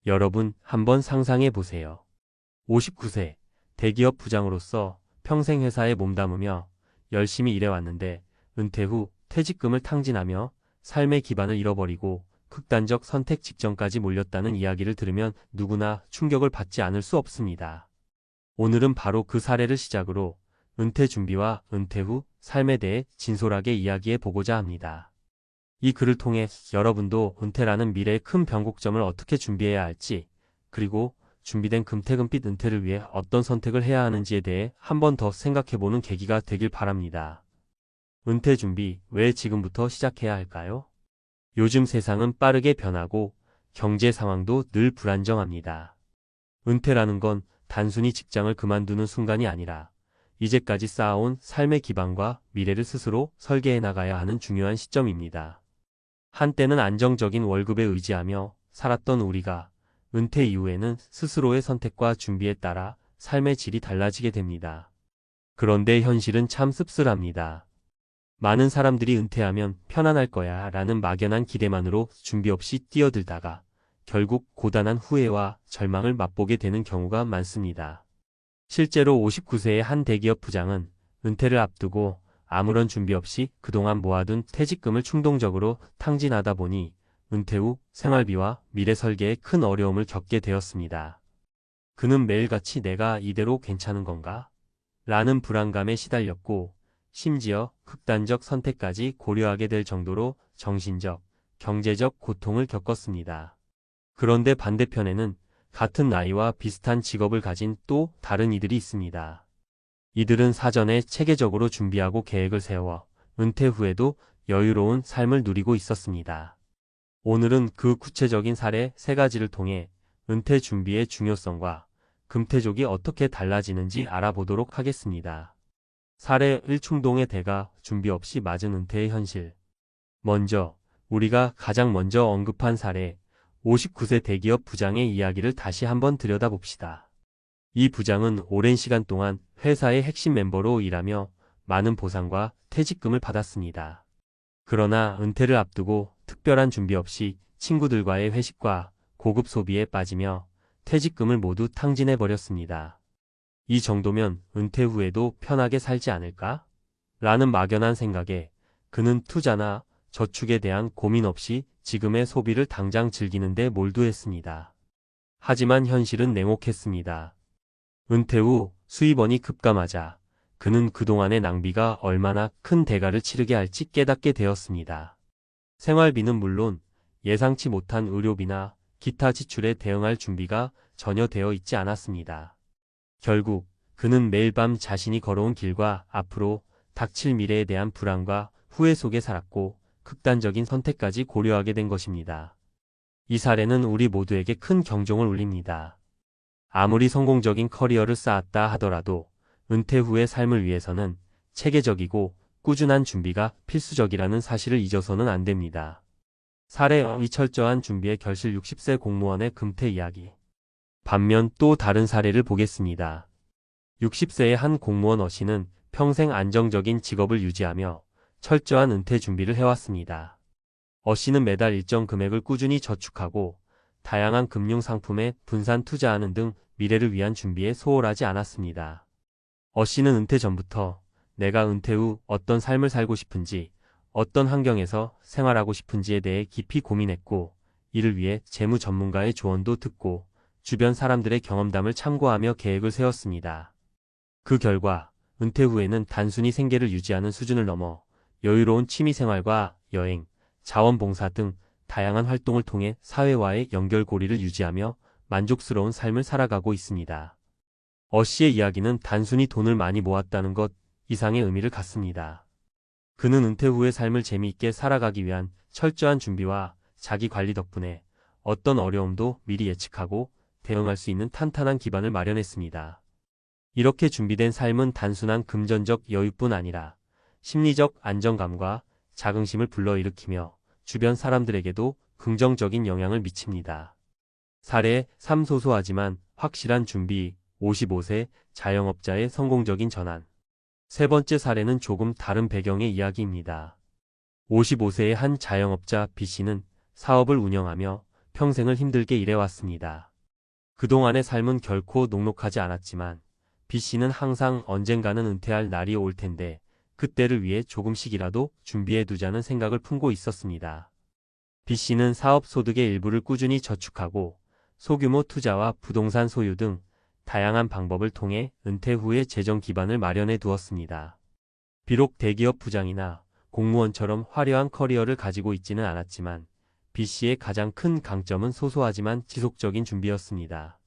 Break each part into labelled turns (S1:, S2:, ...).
S1: 여러분, 한번 상상해 보세요. 59세, 대기업 부장으로서 평생 회사에 몸담으며 열심히 일해왔는데 은퇴 후 퇴직금을 탕진하며 삶의 기반을 잃어버리고 극단적 선택 직전까지 몰렸다는 이야기를 들으면 누구나 충격을 받지 않을 수 없습니다. 오늘은 바로 그 사례를 시작으로 은퇴 준비와 은퇴 후 삶에 대해 진솔하게 이야기해 보고자 합니다. 이 글을 통해 여러분도 은퇴라는 미래의 큰 변곡점을 어떻게 준비해야 할지, 그리고 준비된 금태금빛 은퇴를 위해 어떤 선택을 해야 하는지에 대해 한 번 더 생각해보는 계기가 되길 바랍니다. 은퇴 준비, 왜 지금부터 시작해야 할까요? 요즘 세상은 빠르게 변하고 경제 상황도 늘 불안정합니다. 은퇴라는 건 단순히 직장을 그만두는 순간이 아니라 이제까지 쌓아온 삶의 기반과 미래를 스스로 설계해 나가야 하는 중요한 시점입니다. 한때는 안정적인 월급에 의지하며 살았던 우리가 은퇴 이후에는 스스로의 선택과 준비에 따라 삶의 질이 달라지게 됩니다. 그런데 현실은 참 씁쓸합니다. 많은 사람들이 은퇴하면 편안할 거야 라는 막연한 기대만으로 준비 없이 뛰어들다가 결국 고단한 후회와 절망을 맛보게 되는 경우가 많습니다. 실제로 59세의 한 대기업 부장은 은퇴를 앞두고 아무런 준비 없이 그동안 모아둔 퇴직금을 충동적으로 탕진하다 보니 은퇴 후 생활비와 미래 설계에 큰 어려움을 겪게 되었습니다. 그는 매일같이 내가 이대로 괜찮은 건가? 라는 불안감에 시달렸고 심지어 극단적 선택까지 고려하게 될 정도로 정신적, 경제적 고통을 겪었습니다. 그런데 반대편에는 같은 나이와 비슷한 직업을 가진 또 다른 이들이 있습니다. 이들은 사전에 체계적으로 준비하고 계획을 세워 은퇴 후에도 여유로운 삶을 누리고 있었습니다. 오늘은 그 구체적인 사례 3가지를 통해 은퇴 준비의 중요성과 금태족이 어떻게 달라지는지 알아보도록 하겠습니다. 사례 1. 충동의 대가, 준비 없이 맞은 은퇴의 현실. 먼저 우리가 가장 먼저 언급한 사례 59세 대기업 부장의 이야기를 다시 한번 들여다봅시다. 이 부장은 오랜 시간 동안 회사의 핵심 멤버로 일하며 많은 보상과 퇴직금을 받았습니다. 그러나 은퇴를 앞두고 특별한 준비 없이 친구들과의 회식과 고급 소비에 빠지며 퇴직금을 모두 탕진해버렸습니다. 이 정도면 은퇴 후에도 편하게 살지 않을까? 라는 막연한 생각에 그는 투자나 저축에 대한 고민 없이 지금의 소비를 당장 즐기는데 몰두했습니다. 하지만 현실은 냉혹했습니다. 은퇴 후 수입원이 급감하자 그는 그동안의 낭비가 얼마나 큰 대가를 치르게 할지 깨닫게 되었습니다. 생활비는 물론 예상치 못한 의료비나 기타 지출에 대응할 준비가 전혀 되어 있지 않았습니다. 결국 그는 매일 밤 자신이 걸어온 길과 앞으로 닥칠 미래에 대한 불안과 후회 속에 살았고 극단적인 선택까지 고려하게 된 것입니다. 이 사례는 우리 모두에게 큰 경종을 울립니다. 아무리 성공적인 커리어를 쌓았다 하더라도 은퇴 후의 삶을 위해서는 체계적이고 꾸준한 준비가 필수적이라는 사실을 잊어서는 안 됩니다. 사례 2. 철저한 준비의 결실 60세 공무원의 금퇴 이야기. 반면 또 다른 사례를 보겠습니다. 60세의 한 공무원 어씨는 평생 안정적인 직업을 유지하며 철저한 은퇴 준비를 해왔습니다. 어씨는 매달 일정 금액을 꾸준히 저축하고 다양한 금융 상품에 분산 투자하는 등 미래를 위한 준비에 소홀하지 않았습니다. 어씨는 은퇴 전부터 내가 은퇴 후 어떤 삶을 살고 싶은지, 어떤 환경에서 생활하고 싶은지에 대해 깊이 고민했고, 이를 위해 재무 전문가의 조언도 듣고 주변 사람들의 경험담을 참고하며 계획을 세웠습니다. 그 결과 은퇴 후에는 단순히 생계를 유지하는 수준을 넘어 여유로운 취미생활과 여행, 자원봉사 등 다양한 활동을 통해 사회와의 연결고리를 유지하며 만족스러운 삶을 살아가고 있습니다. 어씨의 이야기는 단순히 돈을 많이 모았다는 것 이상의 의미를 갖습니다. 그는 은퇴 후의 삶을 재미있게 살아가기 위한 철저한 준비와 자기 관리 덕분에 어떤 어려움도 미리 예측하고 대응할 수 있는 탄탄한 기반을 마련했습니다. 이렇게 준비된 삶은 단순한 금전적 여유뿐 아니라 심리적 안정감과 자긍심을 불러일으키며 주변 사람들에게도 긍정적인 영향을 미칩니다. 사례 3. 소소하지만 확실한 준비 55세 자영업자의 성공적인 전환. 세 번째 사례는 조금 다른 배경의 이야기입니다. 55세의 한 자영업자 B씨는 사업을 운영하며 평생을 힘들게 일해왔습니다. 그동안의 삶은 결코 녹록하지 않았지만 B씨는 항상 언젠가는 은퇴할 날이 올 텐데 그때를 위해 조금씩이라도 준비해 두자는 생각을 품고 있었습니다. B씨는 사업 소득의 일부를 꾸준히 저축하고 소규모 투자와 부동산 소유 등 다양한 방법을 통해 은퇴 후의 재정 기반을 마련해 두었습니다. 비록 대기업 부장이나 공무원처럼 화려한 커리어를 가지고 있지는 않았지만 B씨의 가장 큰 강점은 소소하지만 지속적인 준비였습니다.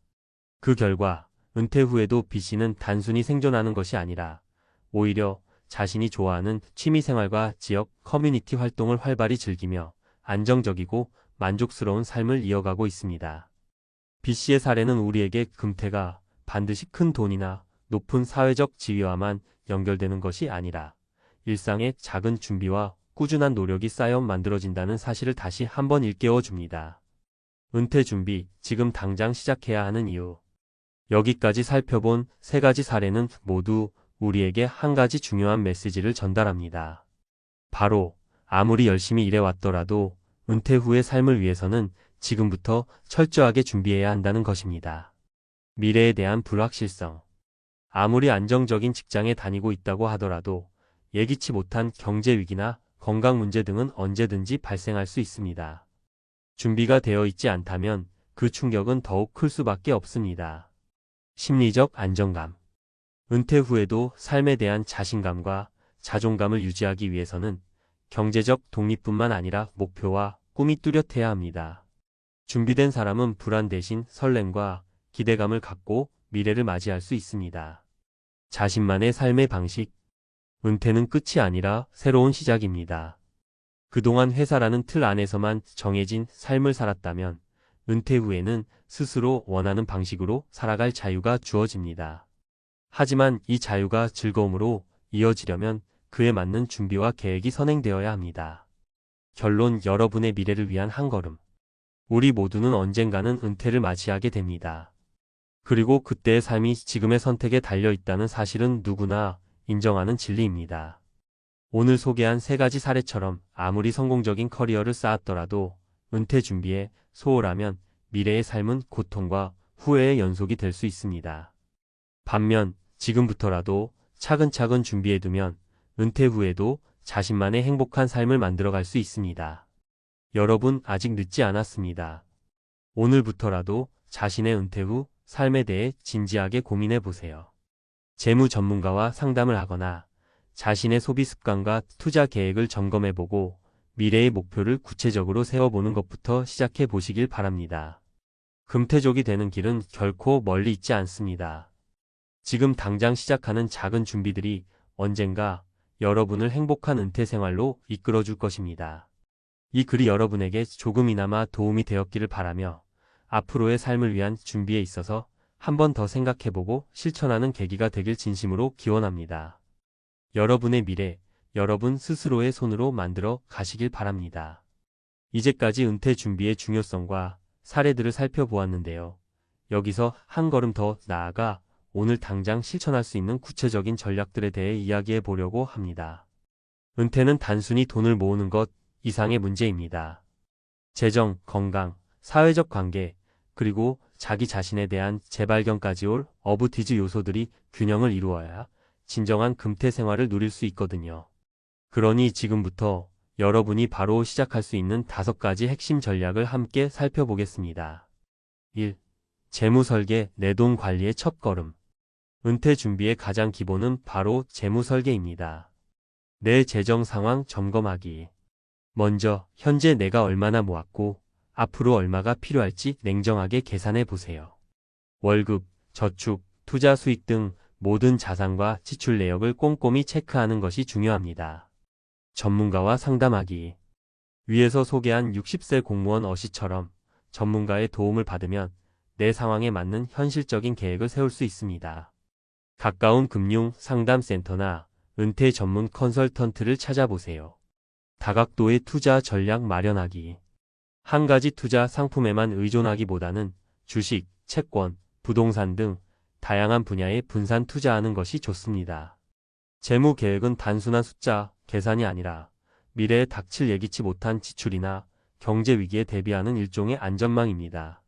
S1: 그 결과 은퇴 후에도 B씨는 단순히 생존하는 것이 아니라 오히려 자신이 좋아하는 취미생활과 지역 커뮤니티 활동을 활발히 즐기며 안정적이고 만족스러운 삶을 이어가고 있습니다. B씨의 사례는 우리에게 금태가 반드시 큰 돈이나 높은 사회적 지위와만 연결되는 것이 아니라 일상의 작은 준비와 꾸준한 노력이 쌓여 만들어진다는 사실을 다시 한번 일깨워 줍니다. 은퇴 준비, 지금 당장 시작해야 하는 이유. 여기까지 살펴본 3가지 사례는 모두 우리에게 한 가지 중요한 메시지를 전달합니다. 바로 아무리 열심히 일해왔더라도 은퇴 후의 삶을 위해서는 지금부터 철저하게 준비해야 한다는 것입니다. 미래에 대한 불확실성. 아무리 안정적인 직장에 다니고 있다고 하더라도 예기치 못한 경제 위기나 건강 문제 등은 언제든지 발생할 수 있습니다. 준비가 되어 있지 않다면 그 충격은 더욱 클 수밖에 없습니다. 심리적 안정감. 은퇴 후에도 삶에 대한 자신감과 자존감을 유지하기 위해서는 경제적 독립뿐만 아니라 목표와 꿈이 뚜렷해야 합니다. 준비된 사람은 불안 대신 설렘과 기대감을 갖고 미래를 맞이할 수 있습니다. 자신만의 삶의 방식. 은퇴는 끝이 아니라 새로운 시작입니다. 그동안 회사라는 틀 안에서만 정해진 삶을 살았다면 은퇴 후에는 스스로 원하는 방식으로 살아갈 자유가 주어집니다. 하지만 이 자유가 즐거움으로 이어지려면 그에 맞는 준비와 계획이 선행되어야 합니다. 결론, 여러분의 미래를 위한 한 걸음. 우리 모두는 언젠가는 은퇴를 맞이하게 됩니다. 그리고 그때의 삶이 지금의 선택에 달려 있다는 사실은 누구나 인정하는 진리입니다. 오늘 소개한 3가지 사례처럼 아무리 성공적인 커리어를 쌓았더라도 은퇴 준비에 소홀하면 미래의 삶은 고통과 후회의 연속이 될 수 있습니다. 반면 지금부터라도 차근차근 준비해두면 은퇴 후에도 자신만의 행복한 삶을 만들어갈 수 있습니다. 여러분, 아직 늦지 않았습니다. 오늘부터라도 자신의 은퇴 후 삶에 대해 진지하게 고민해 보세요. 재무 전문가와 상담을 하거나 자신의 소비 습관과 투자 계획을 점검해보고 미래의 목표를 구체적으로 세워보는 것부터 시작해 보시길 바랍니다. 금태족이 되는 길은 결코 멀리 있지 않습니다. 지금 당장 시작하는 작은 준비들이 언젠가 여러분을 행복한 은퇴 생활로 이끌어줄 것입니다. 이 글이 여러분에게 조금이나마 도움이 되었기를 바라며 앞으로의 삶을 위한 준비에 있어서 한 번 더 생각해보고 실천하는 계기가 되길 진심으로 기원합니다. 여러분의 미래, 여러분 스스로의 손으로 만들어 가시길 바랍니다. 이제까지 은퇴 준비의 중요성과 사례들을 살펴보았는데요. 여기서 한 걸음 더 나아가 오늘 당장 실천할 수 있는 구체적인 전략들에 대해 이야기해 보려고 합니다. 은퇴는 단순히 돈을 모으는 것 이상의 문제입니다. 재정, 건강, 사회적 관계, 그리고 자기 자신에 대한 재발견까지 올 어부티즈 요소들이 균형을 이루어야 진정한 금태 생활을 누릴 수 있거든요. 그러니 지금부터 여러분이 바로 시작할 수 있는 5가지 핵심 전략을 함께 살펴보겠습니다. 1. 재무 설계, 내 돈 관리의 첫걸음. 은퇴 준비의 가장 기본은 바로 재무 설계입니다. 내 재정 상황 점검하기. 먼저 현재 내가 얼마나 모았고 앞으로 얼마가 필요할지 냉정하게 계산해 보세요. 월급, 저축, 투자 수익 등 모든 자산과 지출 내역을 꼼꼼히 체크하는 것이 중요합니다. 전문가와 상담하기. 위에서 소개한 60세 공무원 어시처럼 전문가의 도움을 받으면 내 상황에 맞는 현실적인 계획을 세울 수 있습니다. 가까운 금융 상담센터나 은퇴 전문 컨설턴트를 찾아보세요. 다각도의 투자 전략 마련하기. 한 가지 투자 상품에만 의존하기보다는 주식, 채권, 부동산 등 다양한 분야에 분산 투자하는 것이 좋습니다. 재무 계획은 단순한 숫자, 계산이 아니라 미래에 닥칠 예기치 못한 지출이나 경제 위기에 대비하는 일종의 안전망입니다.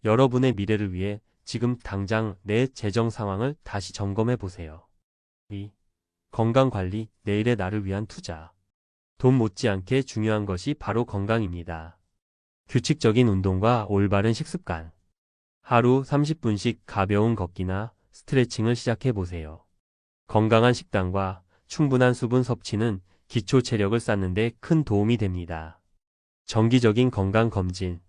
S1: 여러분의 미래를 위해 지금 당장 내 재정 상황을 다시 점검해 보세요. 2. 건강관리, 내일의 나를 위한 투자. 돈 못지않게 중요한 것이 바로 건강입니다. 규칙적인 운동과 올바른 식습관. 하루 30분씩 가벼운 걷기나 스트레칭을 시작해 보세요. 건강한 식단과 충분한 수분 섭취는 기초 체력을 쌓는 데 큰 도움이 됩니다. 정기적인 건강 검진.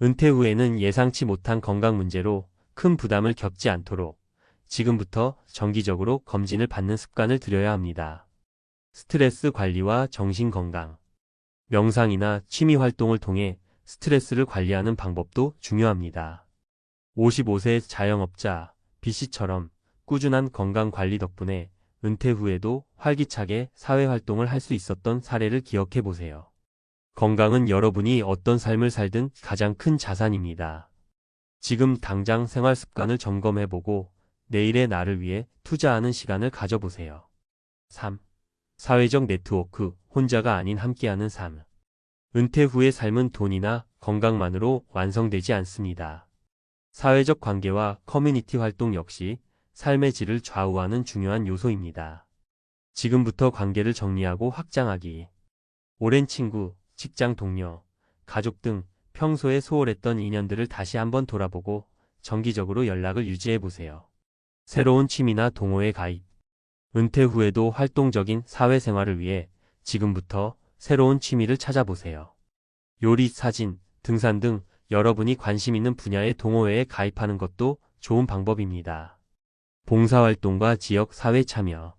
S1: 은퇴 후에는 예상치 못한 건강 문제로 큰 부담을 겪지 않도록 지금부터 정기적으로 검진을 받는 습관을 들여야 합니다. 스트레스 관리와 정신 건강. 명상이나 취미 활동을 통해 스트레스를 관리하는 방법도 중요합니다. 55세 자영업자 B씨처럼 꾸준한 건강 관리 덕분에 은퇴 후에도 활기차게 사회활동을 할 수 있었던 사례를 기억해 보세요. 건강은 여러분이 어떤 삶을 살든 가장 큰 자산입니다. 지금 당장 생활 습관을 점검해 보고 내일의 나를 위해 투자하는 시간을 가져보세요. 3. 사회적 네트워크, 혼자가 아닌 함께하는 삶. 은퇴 후의 삶은 돈이나 건강만으로 완성되지 않습니다. 사회적 관계와 커뮤니티 활동 역시 삶의 질을 좌우하는 중요한 요소입니다. 지금부터 관계를 정리하고 확장하기. 오랜 친구, 직장 동료, 가족 등 평소에 소홀했던 인연들을 다시 한번 돌아보고 정기적으로 연락을 유지해 보세요. 새로운 취미나 동호회 가입. 은퇴 후에도 활동적인 사회생활을 위해 지금부터 새로운 취미를 찾아보세요. 요리, 사진, 등산 등 여러분이 관심 있는 분야의 동호회에 가입하는 것도 좋은 방법입니다. 봉사활동과 지역 사회 참여.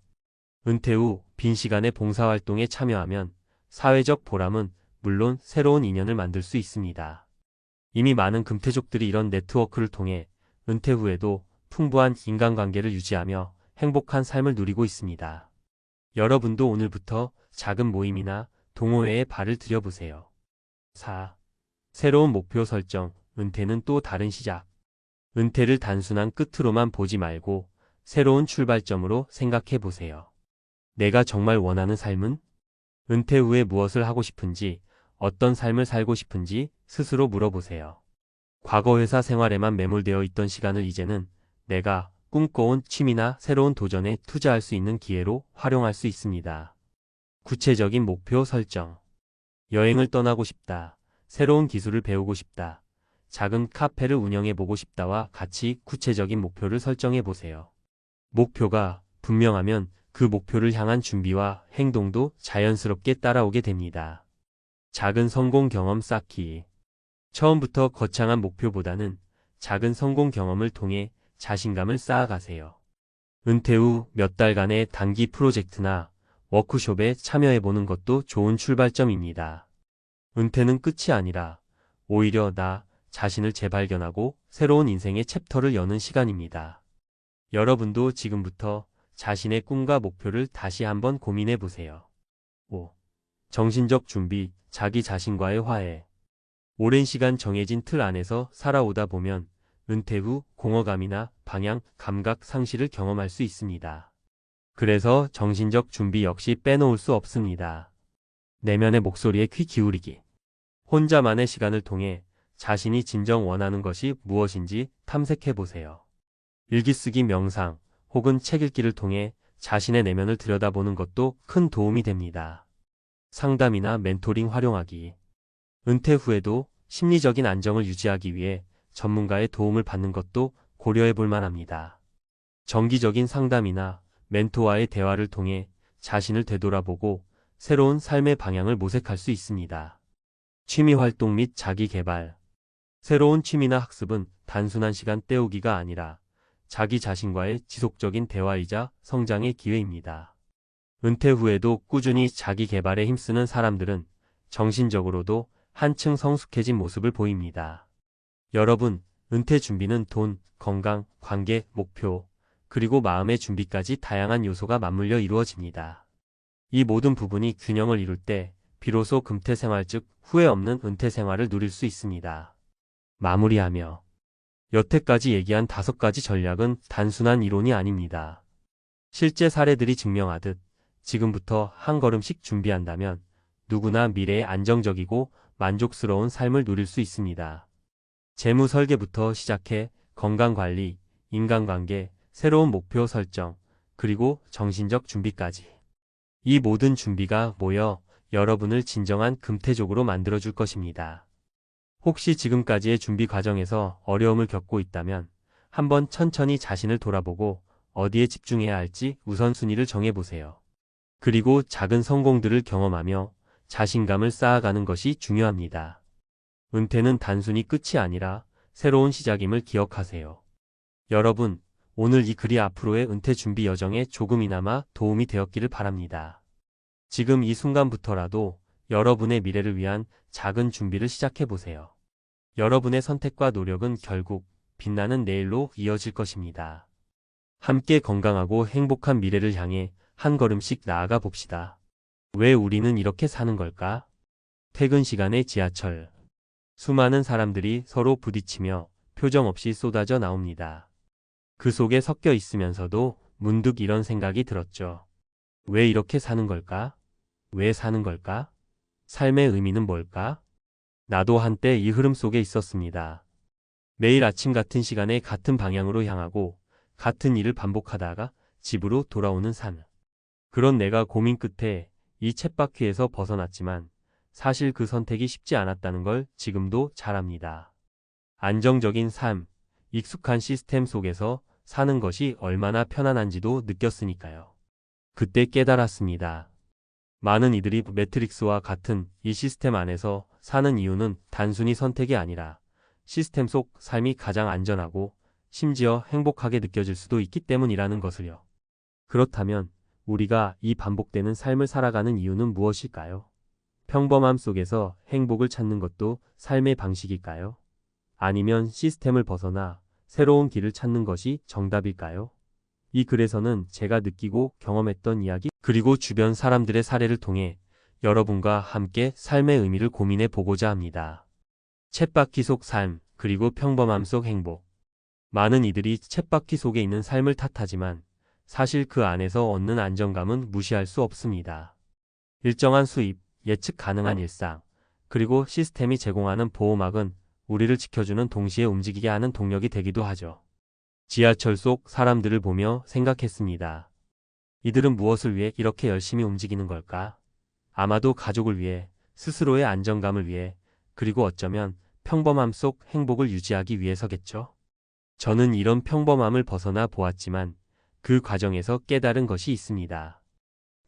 S1: 은퇴 후 빈 시간에 봉사활동에 참여하면 사회적 보람은 물론 새로운 인연을 만들 수 있습니다. 이미 많은 금태족들이 이런 네트워크를 통해 은퇴 후에도 풍부한 인간관계를 유지하며 행복한 삶을 누리고 있습니다. 여러분도 오늘부터 작은 모임이나 동호회에 발을 들여보세요. 4. 새로운 목표 설정, 은퇴는 또 다른 시작. 은퇴를 단순한 끝으로만 보지 말고 새로운 출발점으로 생각해 보세요. 내가 정말 원하는 삶은? 은퇴 후에 무엇을 하고 싶은지, 어떤 삶을 살고 싶은지 스스로 물어보세요. 과거 회사 생활에만 매몰되어 있던 시간을 이제는 내가 꿈꿔온 취미나 새로운 도전에 투자할 수 있는 기회로 활용할 수 있습니다. 구체적인 목표 설정. 여행을 떠나고 싶다. 새로운 기술을 배우고 싶다. 작은 카페를 운영해 보고 싶다와 같이 구체적인 목표를 설정해 보세요. 목표가 분명하면 그 목표를 향한 준비와 행동도 자연스럽게 따라오게 됩니다. 작은 성공 경험 쌓기. 처음부터 거창한 목표보다는 작은 성공 경험을 통해 자신감을 쌓아가세요. 은퇴 후 몇 달간의 단기 프로젝트나 워크숍에 참여해보는 것도 좋은 출발점입니다. 은퇴는 끝이 아니라 오히려 나 자신을 재발견하고 새로운 인생의 챕터를 여는 시간입니다. 여러분도 지금부터 자신의 꿈과 목표를 다시 한번 고민해 보세요. 5. 정신적 준비, 자기 자신과의 화해. 오랜 시간 정해진 틀 안에서 살아오다 보면 은퇴 후 공허감이나 방향, 감각 상실을 경험할 수 있습니다. 그래서 정신적 준비 역시 빼놓을 수 없습니다. 내면의 목소리에 귀 기울이기. 혼자만의 시간을 통해 자신이 진정 원하는 것이 무엇인지 탐색해 보세요. 일기쓰기, 명상, 혹은 책 읽기를 통해 자신의 내면을 들여다보는 것도 큰 도움이 됩니다. 상담이나 멘토링 활용하기. 은퇴 후에도 심리적인 안정을 유지하기 위해 전문가의 도움을 받는 것도 고려해 볼 만합니다. 정기적인 상담이나 멘토와의 대화를 통해 자신을 되돌아보고 새로운 삶의 방향을 모색할 수 있습니다. 취미 활동 및 자기 개발. 새로운 취미나 학습은 단순한 시간 때우기가 아니라 자기 자신과의 지속적인 대화이자 성장의 기회입니다. 은퇴 후에도 꾸준히 자기 개발에 힘쓰는 사람들은 정신적으로도 한층 성숙해진 모습을 보입니다. 여러분, 은퇴 준비는 돈, 건강, 관계, 목표, 그리고 마음의 준비까지 다양한 요소가 맞물려 이루어집니다. 이 모든 부분이 균형을 이룰 때 비로소 금퇴 생활, 즉 후회 없는 은퇴 생활을 누릴 수 있습니다. 마무리하며 여태까지 얘기한 5가지 전략은 단순한 이론이 아닙니다. 실제 사례들이 증명하듯 지금부터 한 걸음씩 준비한다면 누구나 미래에 안정적이고 만족스러운 삶을 누릴 수 있습니다. 재무 설계부터 시작해 건강관리, 인간관계, 새로운 목표 설정, 그리고 정신적 준비까지. 이 모든 준비가 모여 여러분을 진정한 금태족으로 만들어줄 것입니다. 혹시 지금까지의 준비 과정에서 어려움을 겪고 있다면 한번 천천히 자신을 돌아보고 어디에 집중해야 할지 우선순위를 정해보세요. 그리고 작은 성공들을 경험하며 자신감을 쌓아가는 것이 중요합니다. 은퇴는 단순히 끝이 아니라 새로운 시작임을 기억하세요. 여러분, 오늘 이 글이 앞으로의 은퇴 준비 여정에 조금이나마 도움이 되었기를 바랍니다. 지금 이 순간부터라도 여러분의 미래를 위한 작은 준비를 시작해보세요. 여러분의 선택과 노력은 결국 빛나는 내일로 이어질 것입니다. 함께 건강하고 행복한 미래를 향해 한 걸음씩 나아가 봅시다. 왜 우리는 이렇게 사는 걸까? 퇴근 시간의 지하철. 수많은 사람들이 서로 부딪히며 표정 없이 쏟아져 나옵니다. 그 속에 섞여 있으면서도 문득 이런 생각이 들었죠. 왜 이렇게 사는 걸까? 왜 사는 걸까? 삶의 의미는 뭘까? 나도 한때 이 흐름 속에 있었습니다. 매일 아침 같은 시간에 같은 방향으로 향하고 같은 일을 반복하다가 집으로 돌아오는 삶. 그런 내가 고민 끝에 이 쳇바퀴에서 벗어났지만 사실 그 선택이 쉽지 않았다는 걸 지금도 잘 압니다. 안정적인 삶, 익숙한 시스템 속에서 사는 것이 얼마나 편안한지도 느꼈으니까요. 그때 깨달았습니다. 많은 이들이 매트릭스와 같은 이 시스템 안에서 사는 이유는 단순히 선택이 아니라 시스템 속 삶이 가장 안전하고 심지어 행복하게 느껴질 수도 있기 때문이라는 것을요. 그렇다면 우리가 이 반복되는 삶을 살아가는 이유는 무엇일까요? 평범함 속에서 행복을 찾는 것도 삶의 방식일까요? 아니면 시스템을 벗어나 새로운 길을 찾는 것이 정답일까요? 이 글에서는 제가 느끼고 경험했던 이야기, 그리고 주변 사람들의 사례를 통해 여러분과 함께 삶의 의미를 고민해 보고자 합니다. 쳇바퀴 속 삶, 그리고 평범함 속 행복. 많은 이들이 쳇바퀴 속에 있는 삶을 탓하지만 사실 그 안에서 얻는 안정감은 무시할 수 없습니다. 일정한 수입, 예측 가능한 일상, 그리고 시스템이 제공하는 보호막은 우리를 지켜주는 동시에 움직이게 하는 동력이 되기도 하죠. 지하철 속 사람들을 보며 생각했습니다. 이들은 무엇을 위해 이렇게 열심히 움직이는 걸까? 아마도 가족을 위해, 스스로의 안정감을 위해, 그리고 어쩌면 평범함 속 행복을 유지하기 위해서겠죠. 저는 이런 평범함을 벗어나 보았지만 그 과정에서 깨달은 것이 있습니다.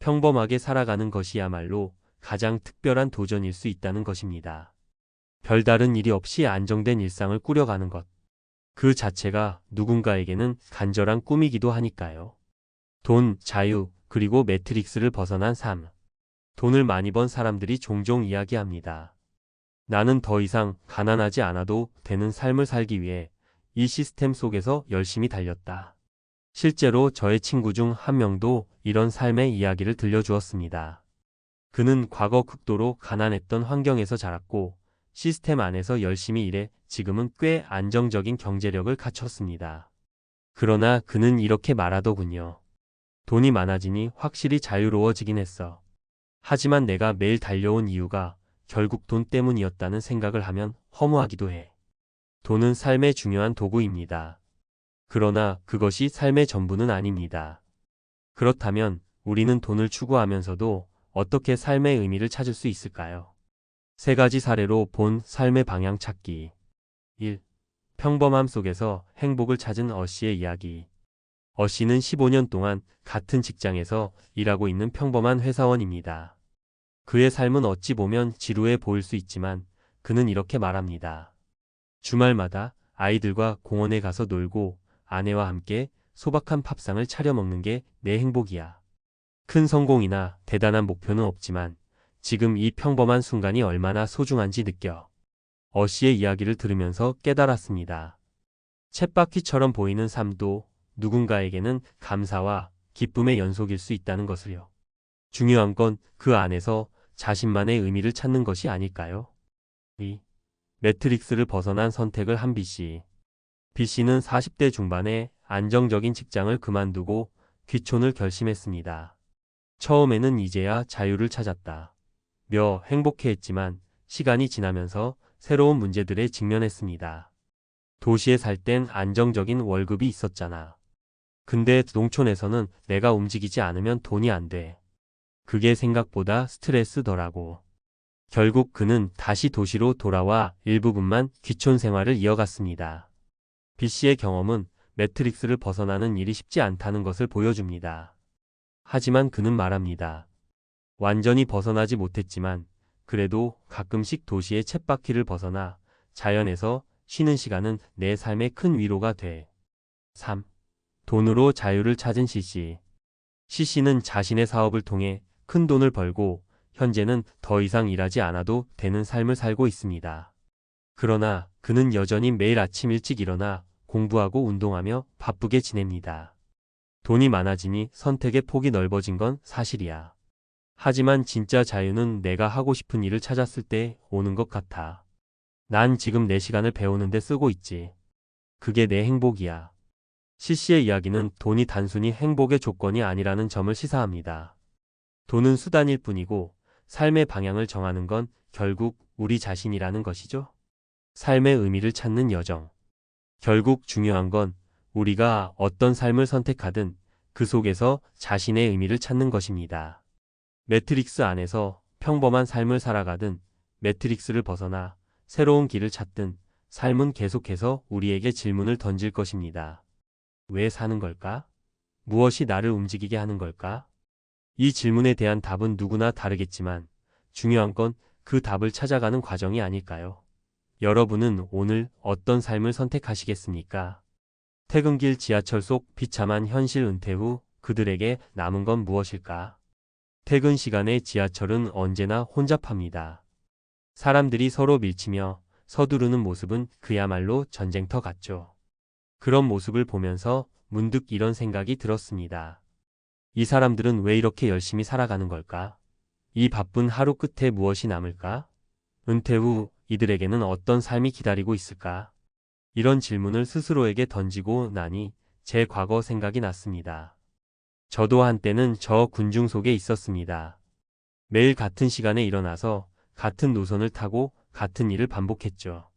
S1: 평범하게 살아가는 것이야말로 가장 특별한 도전일 수 있다는 것입니다. 별다른 일이 없이 안정된 일상을 꾸려가는 것. 그 자체가 누군가에게는 간절한 꿈이기도 하니까요. 돈, 자유, 그리고 매트릭스를 벗어난 삶. 돈을 많이 번 사람들이 종종 이야기합니다. 나는 더 이상 가난하지 않아도 되는 삶을 살기 위해 이 시스템 속에서 열심히 달렸다. 실제로 저의 친구 중 한 명도 이런 삶의 이야기를 들려주었습니다. 그는 과거 극도로 가난했던 환경에서 자랐고 시스템 안에서 열심히 일해 지금은 꽤 안정적인 경제력을 갖췄습니다. 그러나 그는 이렇게 말하더군요. 돈이 많아지니 확실히 자유로워지긴 했어. 하지만 내가 매일 달려온 이유가 결국 돈 때문이었다는 생각을 하면 허무하기도 해. 돈은 삶의 중요한 도구입니다. 그러나 그것이 삶의 전부는 아닙니다. 그렇다면 우리는 돈을 추구하면서도 어떻게 삶의 의미를 찾을 수 있을까요? 세 가지 사례로 본 삶의 방향 찾기. 1. 평범함 속에서 행복을 찾은 어씨의 이야기. 어씨는 15년 동안 같은 직장에서 일하고 있는 평범한 회사원입니다. 그의 삶은 어찌 보면 지루해 보일 수 있지만 그는 이렇게 말합니다. 주말마다 아이들과 공원에 가서 놀고 아내와 함께 소박한 밥상을 차려 먹는 게 내 행복이야. 큰 성공이나 대단한 목표는 없지만 지금 이 평범한 순간이 얼마나 소중한지 느껴. 어씨의 이야기를 들으면서 깨달았습니다. 쳇바퀴처럼 보이는 삶도 누군가에게는 감사와 기쁨의 연속일 수 있다는 것을요. 중요한 건 그 안에서 자신만의 의미를 찾는 것이 아닐까요? 2. 매트릭스를 벗어난 선택을 한 B씨. B씨는 40대 중반에 안정적인 직장을 그만두고 귀촌을 결심했습니다. 처음에는 이제야 자유를 찾았다 며 행복해했지만 시간이 지나면서 새로운 문제들에 직면했습니다. 도시에 살 땐 안정적인 월급이 있었잖아. 근데 농촌에서는 내가 움직이지 않으면 돈이 안 돼. 그게 생각보다 스트레스더라고. 결국 그는 다시 도시로 돌아와 일부분만 귀촌 생활을 이어갔습니다. B씨의 경험은 매트릭스를 벗어나는 일이 쉽지 않다는 것을 보여줍니다. 하지만 그는 말합니다. 완전히 벗어나지 못했지만 그래도 가끔씩 도시의 쳇바퀴를 벗어나 자연에서 쉬는 시간은 내 삶의 큰 위로가 돼. 3. 돈으로 자유를 찾은 C씨. C씨는 자신의 사업을 통해 큰 돈을 벌고 현재는 더 이상 일하지 않아도 되는 삶을 살고 있습니다. 그러나 그는 여전히 매일 아침 일찍 일어나 공부하고 운동하며 바쁘게 지냅니다. 돈이 많아지니 선택의 폭이 넓어진 건 사실이야. 하지만 진짜 자유는 내가 하고 싶은 일을 찾았을 때 오는 것 같아. 난 지금 내 시간을 배우는데 쓰고 있지. 그게 내 행복이야. C씨의 이야기는 돈이 단순히 행복의 조건이 아니라는 점을 시사합니다. 돈은 수단일 뿐이고 삶의 방향을 정하는 건 결국 우리 자신이라는 것이죠. 삶의 의미를 찾는 여정. 결국 중요한 건 우리가 어떤 삶을 선택하든 그 속에서 자신의 의미를 찾는 것입니다. 매트릭스 안에서 평범한 삶을 살아가든 매트릭스를 벗어나 새로운 길을 찾든 삶은 계속해서 우리에게 질문을 던질 것입니다. 왜 사는 걸까? 무엇이 나를 움직이게 하는 걸까? 이 질문에 대한 답은 누구나 다르겠지만 중요한 건 그 답을 찾아가는 과정이 아닐까요? 여러분은 오늘 어떤 삶을 선택하시겠습니까? 퇴근길 지하철 속 비참한 현실 은퇴 후 그들에게 남은 건 무엇일까? 퇴근 시간에 지하철은 언제나 혼잡합니다. 사람들이 서로 밀치며 서두르는 모습은 그야말로 전쟁터 같죠. 그런 모습을 보면서 문득 이런 생각이 들었습니다. 이 사람들은 왜 이렇게 열심히 살아가는 걸까? 이 바쁜 하루 끝에 무엇이 남을까? 은퇴 후 이들에게는 어떤 삶이 기다리고 있을까? 이런 질문을 스스로에게 던지고 나니 제 과거 생각이 났습니다. 저도 한때는 저 군중 속에 있었습니다. 매일 같은 시간에 일어나서 같은 노선을 타고 같은 일을 반복했죠.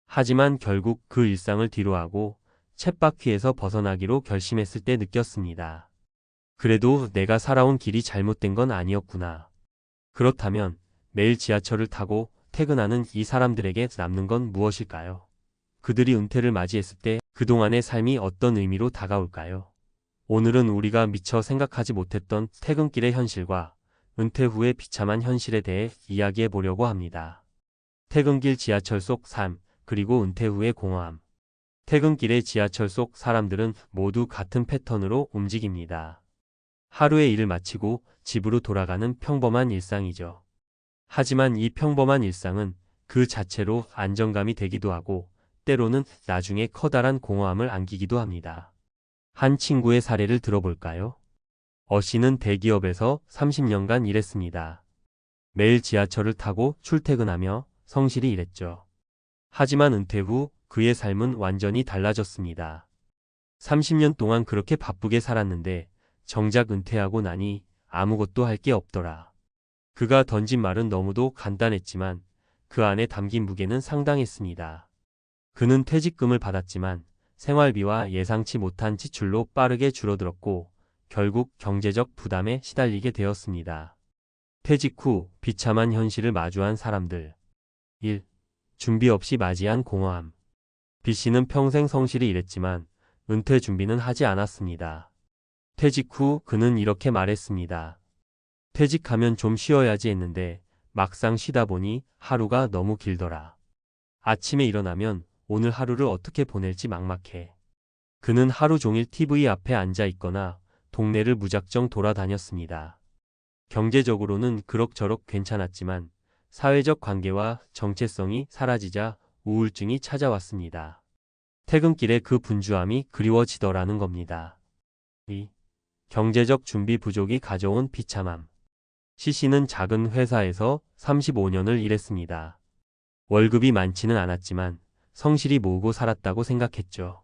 S1: 하지만 결국 그 일상을 뒤로하고 쳇바퀴에서 벗어나기로 결심했을 때 느꼈습니다. 그래도 내가 살아온 길이 잘못된 건 아니었구나. 그렇다면 매일 지하철을 타고 퇴근하는 이 사람들에게 남는 건 무엇일까요? 그들이 은퇴를 맞이했을 때 그동안의 삶이 어떤 의미로 다가올까요? 오늘은 우리가 미처 생각하지 못했던 퇴근길의 현실과 은퇴 후의 비참한 현실에 대해 이야기해 보려고 합니다. 퇴근길 지하철 속 삶, 그리고 은퇴 후의 공허함. 퇴근길의 지하철 속 사람들은 모두 같은 패턴으로 움직입니다. 하루의 일을 마치고 집으로 돌아가는 평범한 일상이죠. 하지만 이 평범한 일상은 그 자체로 안정감이 되기도 하고 때로는 나중에 커다란 공허함을 안기기도 합니다. 한 친구의 사례를 들어볼까요? 씨는 대기업에서 30년간 일했습니다. 매일 지하철을 타고 출퇴근하며 성실히 일했죠. 하지만 은퇴 후 그의 삶은 완전히 달라졌습니다. 30년 동안 그렇게 바쁘게 살았는데 정작 은퇴하고 나니 아무것도 할 게 없더라. 그가 던진 말은 너무도 간단했지만 그 안에 담긴 무게는 상당했습니다. 그는 퇴직금을 받았지만 생활비와 예상치 못한 지출로 빠르게 줄어들었고 결국 경제적 부담에 시달리게 되었습니다. 퇴직 후 비참한 현실을 마주한 사람들. 1. 준비 없이 맞이한 공허함. B씨는 평생 성실히 일했지만 은퇴 준비는 하지 않았습니다. 퇴직 후 그는 이렇게 말했습니다. 퇴직하면 좀 쉬어야지 했는데 막상 쉬다 보니 하루가 너무 길더라. 아침에 일어나면 오늘 하루를 어떻게 보낼지 막막해. 그는 하루 종일 TV 앞에 앉아 있거나 동네를 무작정 돌아다녔습니다. 경제적으로는 그럭저럭 괜찮았지만 사회적 관계와 정체성이 사라지자 우울증이 찾아왔습니다. 퇴근길에 그 분주함이 그리워지더라는 겁니다. 2. 경제적 준비 부족이 가져온 비참함. C씨는 작은 회사에서 35년을 일했습니다. 월급이 많지는 않았지만 성실히 모으고 살았다고 생각했죠.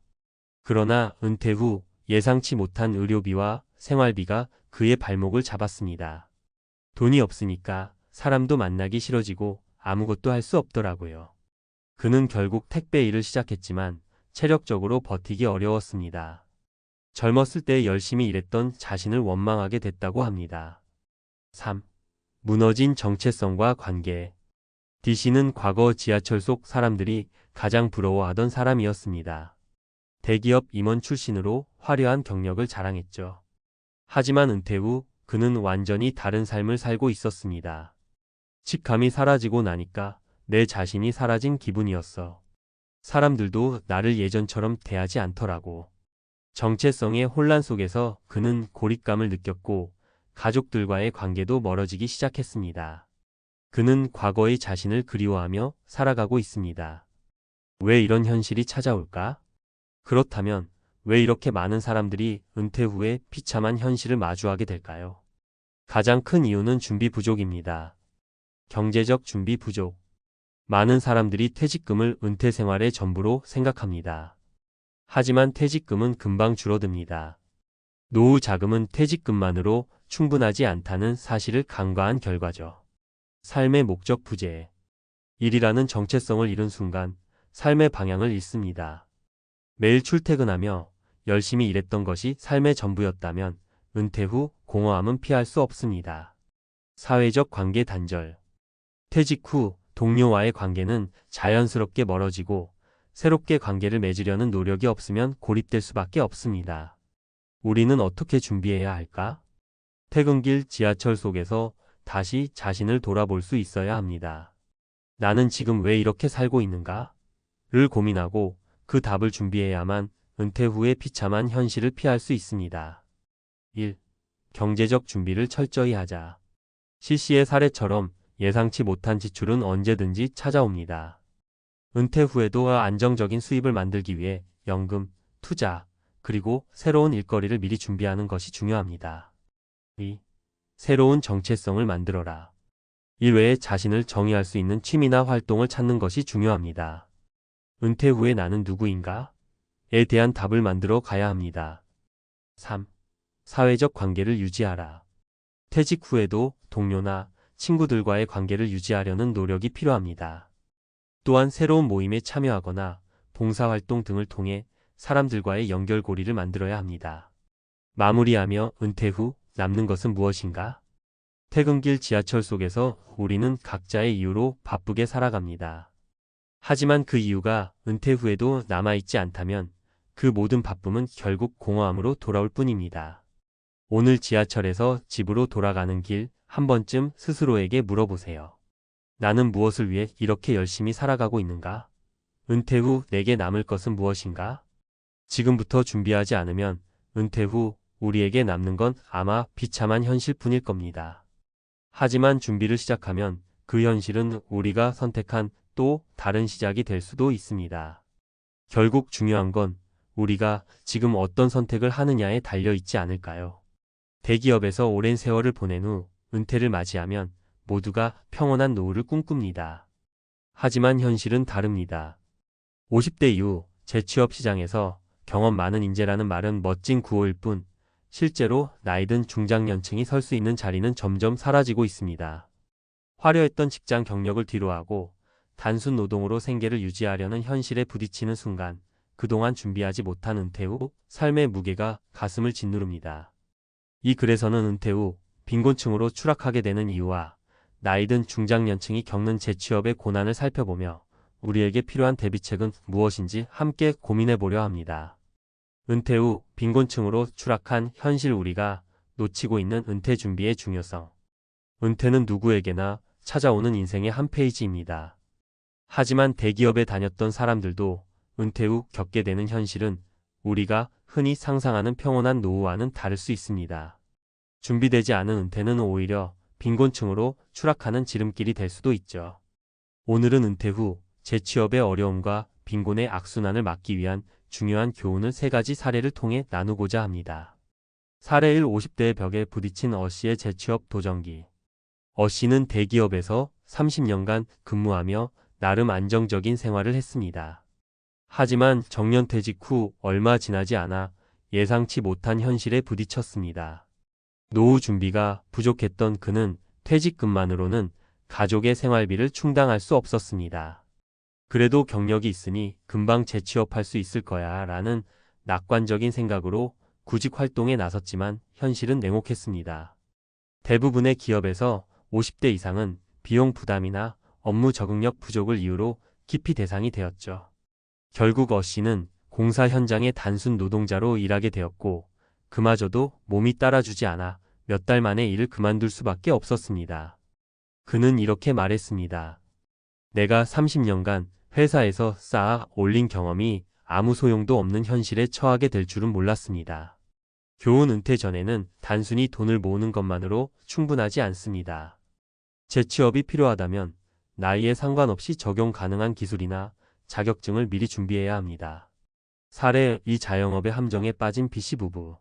S1: 그러나 은퇴 후 예상치 못한 의료비와 생활비가 그의 발목을 잡았습니다. 돈이 없으니까 사람도 만나기 싫어지고 아무것도 할 수 없더라고요. 그는 결국 택배 일을 시작했지만 체력적으로 버티기 어려웠습니다. 젊었을 때 열심히 일했던 자신을 원망하게 됐다고 합니다. 3. 무너진 정체성과 관계. D씨는 과거 지하철 속 사람들이 가장 부러워하던 사람이었습니다. 대기업 임원 출신으로 화려한 경력을 자랑했죠. 하지만 은퇴 후 그는 완전히 다른 삶을 살고 있었습니다. 직감이 사라지고 나니까 내 자신이 사라진 기분이었어. 사람들도 나를 예전처럼 대하지 않더라고. 정체성의 혼란 속에서 그는 고립감을 느꼈고 가족들과의 관계도 멀어지기 시작했습니다. 그는 과거의 자신을 그리워하며 살아가고 있습니다. 왜 이런 현실이 찾아올까? 그렇다면 왜 이렇게 많은 사람들이 은퇴 후에 비참한 현실을 마주하게 될까요? 가장 큰 이유는 준비 부족입니다. 경제적 준비 부족. 많은 사람들이 퇴직금을 은퇴 생활의 전부로 생각합니다. 하지만 퇴직금은 금방 줄어듭니다. 노후 자금은 퇴직금만으로 충분하지 않다는 사실을 간과한 결과죠. 삶의 목적 부재. 일이라는 정체성을 잃은 순간 삶의 방향을 잃습니다. 매일 출퇴근하며 열심히 일했던 것이 삶의 전부였다면 은퇴 후 공허함은 피할 수 없습니다. 사회적 관계 단절. 퇴직 후 동료와의 관계는 자연스럽게 멀어지고 새롭게 관계를 맺으려는 노력이 없으면 고립될 수밖에 없습니다. 우리는 어떻게 준비해야 할까? 퇴근길 지하철 속에서 다시 자신을 돌아볼 수 있어야 합니다. 나는 지금 왜 이렇게 살고 있는가? 를 고민하고 그 답을 준비해야만 은퇴 후의 비참한 현실을 피할 수 있습니다. 1. 경제적 준비를 철저히 하자. C씨의 사례처럼 예상치 못한 지출은 언제든지 찾아옵니다. 은퇴 후에도 안정적인 수입을 만들기 위해 연금, 투자, 그리고 새로운 일거리를 미리 준비하는 것이 중요합니다. 2. 새로운 정체성을 만들어라. 이외에 자신을 정의할 수 있는 취미나 활동을 찾는 것이 중요합니다. 은퇴 후에 나는 누구인가? 에 대한 답을 만들어 가야 합니다. 3. 사회적 관계를 유지하라. 퇴직 후에도 동료나 친구들과의 관계를 유지하려는 노력이 필요합니다. 또한 새로운 모임에 참여하거나 봉사활동 등을 통해 사람들과의 연결고리를 만들어야 합니다. 마무리하며 은퇴 후 남는 것은 무엇인가? 퇴근길 지하철 속에서 우리는 각자의 이유로 바쁘게 살아갑니다. 하지만 그 이유가 은퇴 후에도 남아있지 않다면 그 모든 바쁨은 결국 공허함으로 돌아올 뿐입니다. 오늘 지하철에서 집으로 돌아가는 길 한 번쯤 스스로에게 물어보세요. 나는 무엇을 위해 이렇게 열심히 살아가고 있는가? 은퇴 후 내게 남을 것은 무엇인가? 지금부터 준비하지 않으면 은퇴 후 우리에게 남는 건 아마 비참한 현실뿐일 겁니다. 하지만 준비를 시작하면 그 현실은 우리가 선택한 또 다른 시작이 될 수도 있습니다. 결국 중요한 건 우리가 지금 어떤 선택을 하느냐에 달려 있지 않을까요? 대기업에서 오랜 세월을 보낸 후 은퇴를 맞이하면 모두가 평온한 노후를 꿈꿉니다. 하지만 현실은 다릅니다. 50대 이후 재취업 시장에서 경험 많은 인재라는 말은 멋진 구호일 뿐 실제로 나이든 중장년층이 설 수 있는 자리는 점점 사라지고 있습니다. 화려했던 직장 경력을 뒤로하고 단순 노동으로 생계를 유지하려는 현실에 부딪히는 순간 그동안 준비하지 못한 은퇴 후 삶의 무게가 가슴을 짓누릅니다. 이 글에서는 은퇴 후 빈곤층으로 추락하게 되는 이유와 나이든 중장년층이 겪는 재취업의 고난을 살펴보며 우리에게 필요한 대비책은 무엇인지 함께 고민해 보려 합니다. 은퇴 후 빈곤층으로 추락한 현실 우리가 놓치고 있는 은퇴 준비의 중요성. 은퇴는 누구에게나 찾아오는 인생의 한 페이지입니다. 하지만 대기업에 다녔던 사람들도 은퇴 후 겪게 되는 현실은 우리가 흔히 상상하는 평온한 노후와는 다를 수 있습니다. 준비되지 않은 은퇴는 오히려 빈곤층으로 추락하는 지름길이 될 수도 있죠. 오늘은 은퇴 후 재취업의 어려움과 빈곤의 악순환을 막기 위한 중요한 교훈을 3가지 사례를 통해 나누고자 합니다. 사례 1. 50대의 벽에 부딪힌 어씨의 재취업 도전기. 어씨는 대기업에서 30년간 근무하며 나름 안정적인 생활을 했습니다. 하지만 정년퇴직 후 얼마 지나지 않아 예상치 못한 현실에 부딪혔습니다. 노후 준비가 부족했던 그는 퇴직금만으로는 가족의 생활비를 충당할 수 없었습니다. 그래도 경력이 있으니 금방 재취업할 수 있을 거야 라는 낙관적인 생각으로 구직 활동에 나섰지만 현실은 냉혹했습니다. 대부분의 기업에서 50대 이상은 비용 부담이나 업무 적응력 부족을 이유로 기피 대상이 되었죠. 결국 씨는 공사 현장의 단순 노동자로 일하게 되었고 그마저도 몸이 따라주지 않아 몇 달 만에 일을 그만둘 수밖에 없었습니다. 그는 이렇게 말했습니다. 내가 30년간 회사에서 쌓아 올린 경험이 아무 소용도 없는 현실에 처하게 될 줄은 몰랐습니다. 교훈 은퇴 전에는 단순히 돈을 모으는 것만으로 충분하지 않습니다. 재취업이 필요하다면 나이에 상관없이 적용 가능한 기술이나 자격증을 미리 준비해야 합니다. 사례 이 자영업의 함정에 빠진 B씨 부부.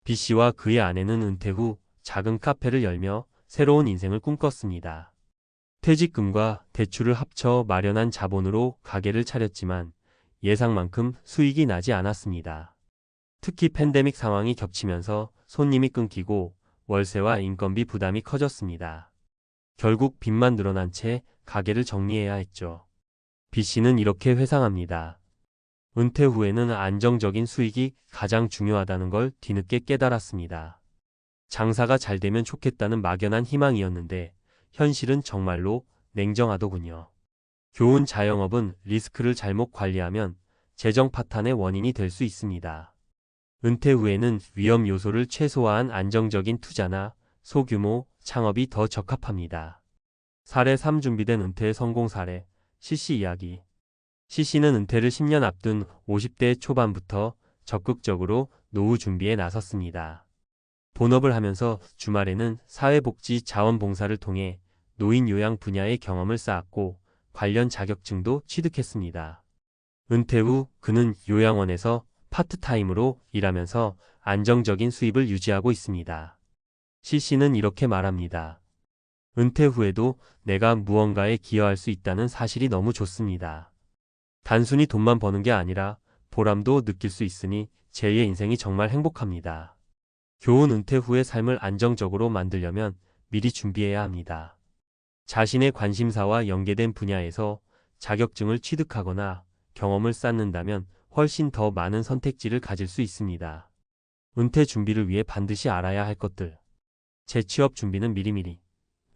S1: B씨와 그의 아내는 은퇴 후 작은 카페를 열며 새로운 인생을 꿈꿨습니다. 퇴직금과 대출을 합쳐 마련한 자본으로 가게를 차렸지만 예상만큼 수익이 나지 않았습니다. 특히 팬데믹 상황이 겹치면서 손님이 끊기고 월세와 인건비 부담이 커졌습니다. 결국 빚만 늘어난 채 가게를 정리해야 했죠. B씨는 이렇게 회상합니다. 은퇴 후에는 안정적인 수익이 가장 중요하다는 걸 뒤늦게 깨달았습니다. 장사가 잘 되면 좋겠다는 막연한 희망이었는데 현실은 정말로 냉정하더군요. 교훈 자영업은 리스크를 잘못 관리하면 재정 파탄의 원인이 될 수 있습니다. 은퇴 후에는 위험 요소를 최소화한 안정적인 투자나 소규모 창업이 더 적합합니다. 사례 3 준비된 은퇴의 성공 사례 C씨 이야기. C씨는 은퇴를 10년 앞둔 50대 초반부터 적극적으로 노후 준비에 나섰습니다. 본업을 하면서 주말에는 사회복지 자원봉사를 통해 노인 요양 분야의 경험을 쌓았고 관련 자격증도 취득했습니다. 은퇴 후 그는 요양원에서 파트타임으로 일하면서 안정적인 수입을 유지하고 있습니다. C씨는 이렇게 말합니다. 은퇴 후에도 내가 무언가에 기여할 수 있다는 사실이 너무 좋습니다. 단순히 돈만 버는 게 아니라 보람도 느낄 수 있으니 제2의 인생이 정말 행복합니다. 교훈 은퇴 후의 삶을 안정적으로 만들려면 미리 준비해야 합니다. 자신의 관심사와 연계된 분야에서 자격증을 취득하거나 경험을 쌓는다면 훨씬 더 많은 선택지를 가질 수 있습니다. 은퇴 준비를 위해 반드시 알아야 할 것들. 재취업 준비는 미리미리.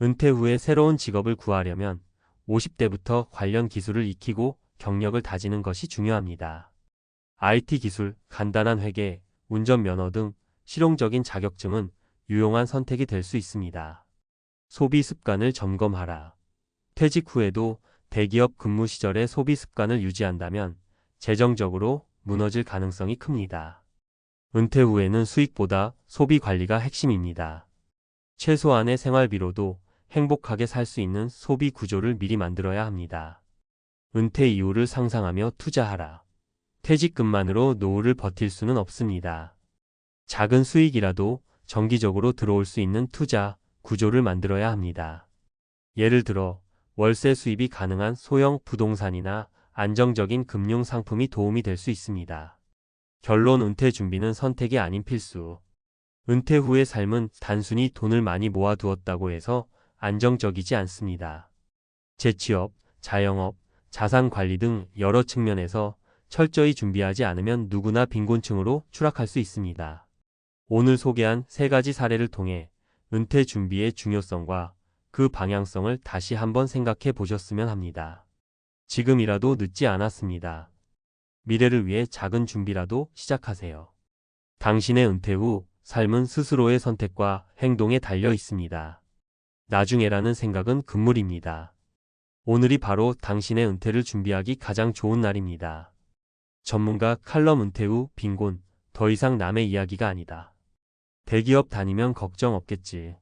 S1: 은퇴 후에 새로운 직업을 구하려면 50대부터 관련 기술을 익히고 경력을 다지는 것이 중요합니다. IT 기술, 간단한 회계, 운전면허 등 실용적인 자격증은 유용한 선택이 될 수 있습니다. 소비 습관을 점검하라. 퇴직 후에도 대기업 근무 시절의 소비 습관을 유지한다면 재정적으로 무너질 가능성이 큽니다. 은퇴 후에는 수익보다 소비 관리가 핵심입니다. 최소한의 생활비로도 행복하게 살 수 있는 소비 구조를 미리 만들어야 합니다. 은퇴 이후를 상상하며 투자하라. 퇴직금만으로 노후를 버틸 수는 없습니다. 작은 수익이라도 정기적으로 들어올 수 있는 투자 구조를 만들어야 합니다. 예를 들어 월세 수입이 가능한 소형 부동산이나 안정적인 금융 상품이 도움이 될 수 있습니다. 결론 은퇴 준비는 선택이 아닌 필수. 은퇴 후의 삶은 단순히 돈을 많이 모아두었다고 해서 안정적이지 않습니다. 재취업, 자영업, 자산 관리 등 여러 측면에서 철저히 준비하지 않으면 누구나 빈곤층으로 추락할 수 있습니다. 오늘 소개한 3가지 사례를 통해 은퇴 준비의 중요성과 그 방향성을 다시 한번 생각해 보셨으면 합니다. 지금이라도 늦지 않았습니다. 미래를 위해 작은 준비라도 시작하세요. 당신의 은퇴 후 삶은 스스로의 선택과 행동에 달려 있습니다. 나중에라는 생각은 금물입니다. 오늘이 바로 당신의 은퇴를 준비하기 가장 좋은 날입니다. 전문가 칼럼 은퇴 후 빈곤, 더 이상 남의 이야기가 아니다. 대기업 다니면 걱정 없겠지.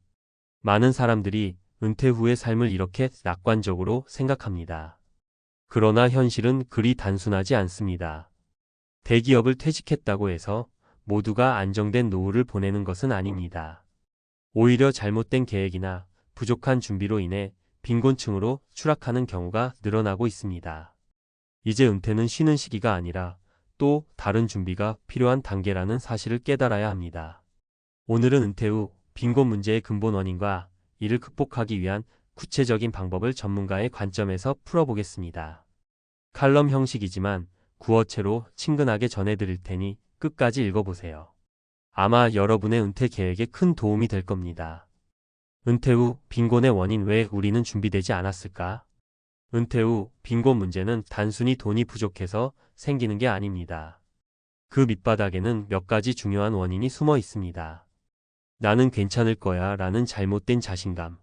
S1: 많은 사람들이 은퇴 후의 삶을 이렇게 낙관적으로 생각합니다. 그러나 현실은 그리 단순하지 않습니다. 대기업을 퇴직했다고 해서 모두가 안정된 노후를 보내는 것은 아닙니다. 오히려 잘못된 계획이나 부족한 준비로 인해 빈곤층으로 추락하는 경우가 늘어나고 있습니다. 이제 은퇴는 쉬는 시기가 아니라 또 다른 준비가 필요한 단계라는 사실을 깨달아야 합니다. 오늘은 은퇴 후 빈곤 문제의 근본 원인과 이를 극복하기 위한 구체적인 방법을 전문가의 관점에서 풀어보겠습니다. 칼럼 형식이지만 구어체로 친근하게 전해드릴 테니 끝까지 읽어보세요. 아마 여러분의 은퇴 계획에 큰 도움이 될 겁니다. 은퇴 후 빈곤의 원인 왜 우리는 준비되지 않았을까? 은퇴 후 빈곤 문제는 단순히 돈이 부족해서 생기는 게 아닙니다. 그 밑바닥에는 몇 가지 중요한 원인이 숨어 있습니다. 나는 괜찮을 거야 라는 잘못된 자신감.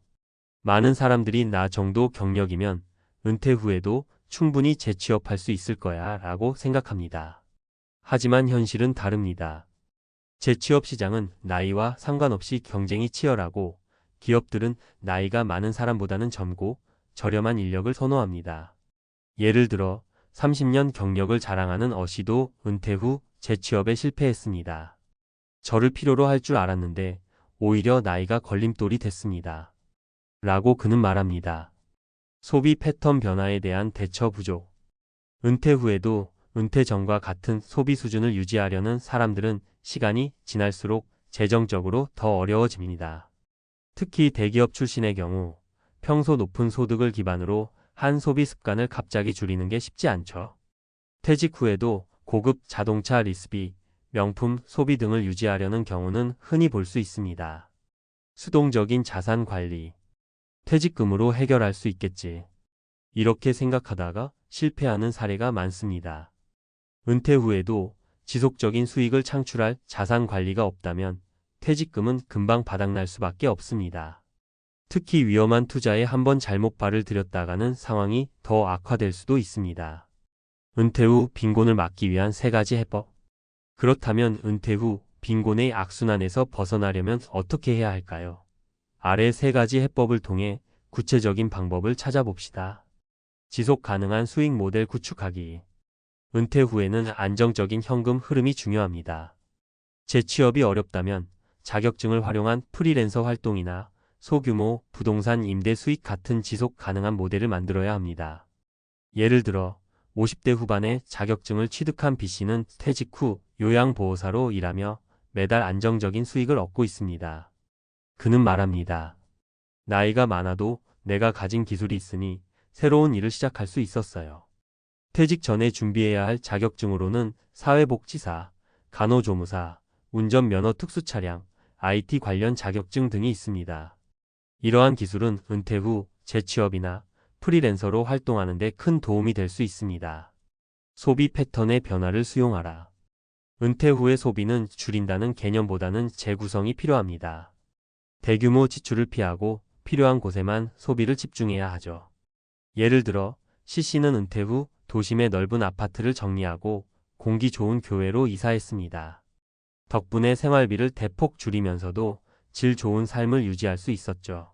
S1: 많은 사람들이 나 정도 경력이면 은퇴 후에도 충분히 재취업할 수 있을 거야 라고 생각합니다. 하지만 현실은 다릅니다. 재취업 시장은 나이와 상관없이 경쟁이 치열하고 기업들은 나이가 많은 사람보다는 젊고 저렴한 인력을 선호합니다. 예를 들어 30년 경력을 자랑하는 어시도 은퇴 후 재취업에 실패했습니다. 저를 필요로 할 줄 알았는데 오히려 나이가 걸림돌이 됐습니다. 라고 그는 말합니다. 소비 패턴 변화에 대한 대처 부족. 은퇴 후에도 은퇴 전과 같은 소비 수준을 유지하려는 사람들은 시간이 지날수록 재정적으로 더 어려워집니다. 특히 대기업 출신의 경우 평소 높은 소득을 기반으로 한 소비 습관을 갑자기 줄이는 게 쉽지 않죠. 퇴직 후에도 고급 자동차 리스비, 명품 소비 등을 유지하려는 경우는 흔히 볼 수 있습니다. 수동적인 자산 관리. 퇴직금으로 해결할 수 있겠지. 이렇게 생각하다가 실패하는 사례가 많습니다. 은퇴 후에도 지속적인 수익을 창출할 자산 관리가 없다면 퇴직금은 금방 바닥날 수밖에 없습니다. 특히 위험한 투자에 한번 잘못 발을 들였다가는 상황이 더 악화될 수도 있습니다. 은퇴 후 빈곤을 막기 위한 3가지 해법. 그렇다면 은퇴 후 빈곤의 악순환에서 벗어나려면 어떻게 해야 할까요? 아래 3가지 해법을 통해 구체적인 방법을 찾아봅시다. 지속 가능한 수익 모델 구축하기. 은퇴 후에는 안정적인 현금 흐름이 중요합니다. 재취업이 어렵다면 자격증을 활용한 프리랜서 활동이나 소규모 부동산 임대 수익 같은 지속 가능한 모델을 만들어야 합니다. 예를 들어 50대 후반에 자격증을 취득한 B씨는 퇴직 후 요양보호사로 일하며 매달 안정적인 수익을 얻고 있습니다. 그는 말합니다. 나이가 많아도 내가 가진 기술이 있으니 새로운 일을 시작할 수 있었어요. 퇴직 전에 준비해야 할 자격증으로는 사회복지사, 간호조무사, 운전면허 특수차량, IT 관련 자격증 등이 있습니다. 이러한 기술은 은퇴 후 재취업이나 프리랜서로 활동하는 데 큰 도움이 될 수 있습니다. 소비 패턴의 변화를 수용하라. 은퇴 후의 소비는 줄인다는 개념보다는 재구성이 필요합니다. 대규모 지출을 피하고 필요한 곳에만 소비를 집중해야 하죠. 예를 들어 C씨는 은퇴 후 도심의 넓은 아파트를 정리하고 공기 좋은 교외로 이사했습니다. 덕분에 생활비를 대폭 줄이면서도 질 좋은 삶을 유지할 수 있었죠.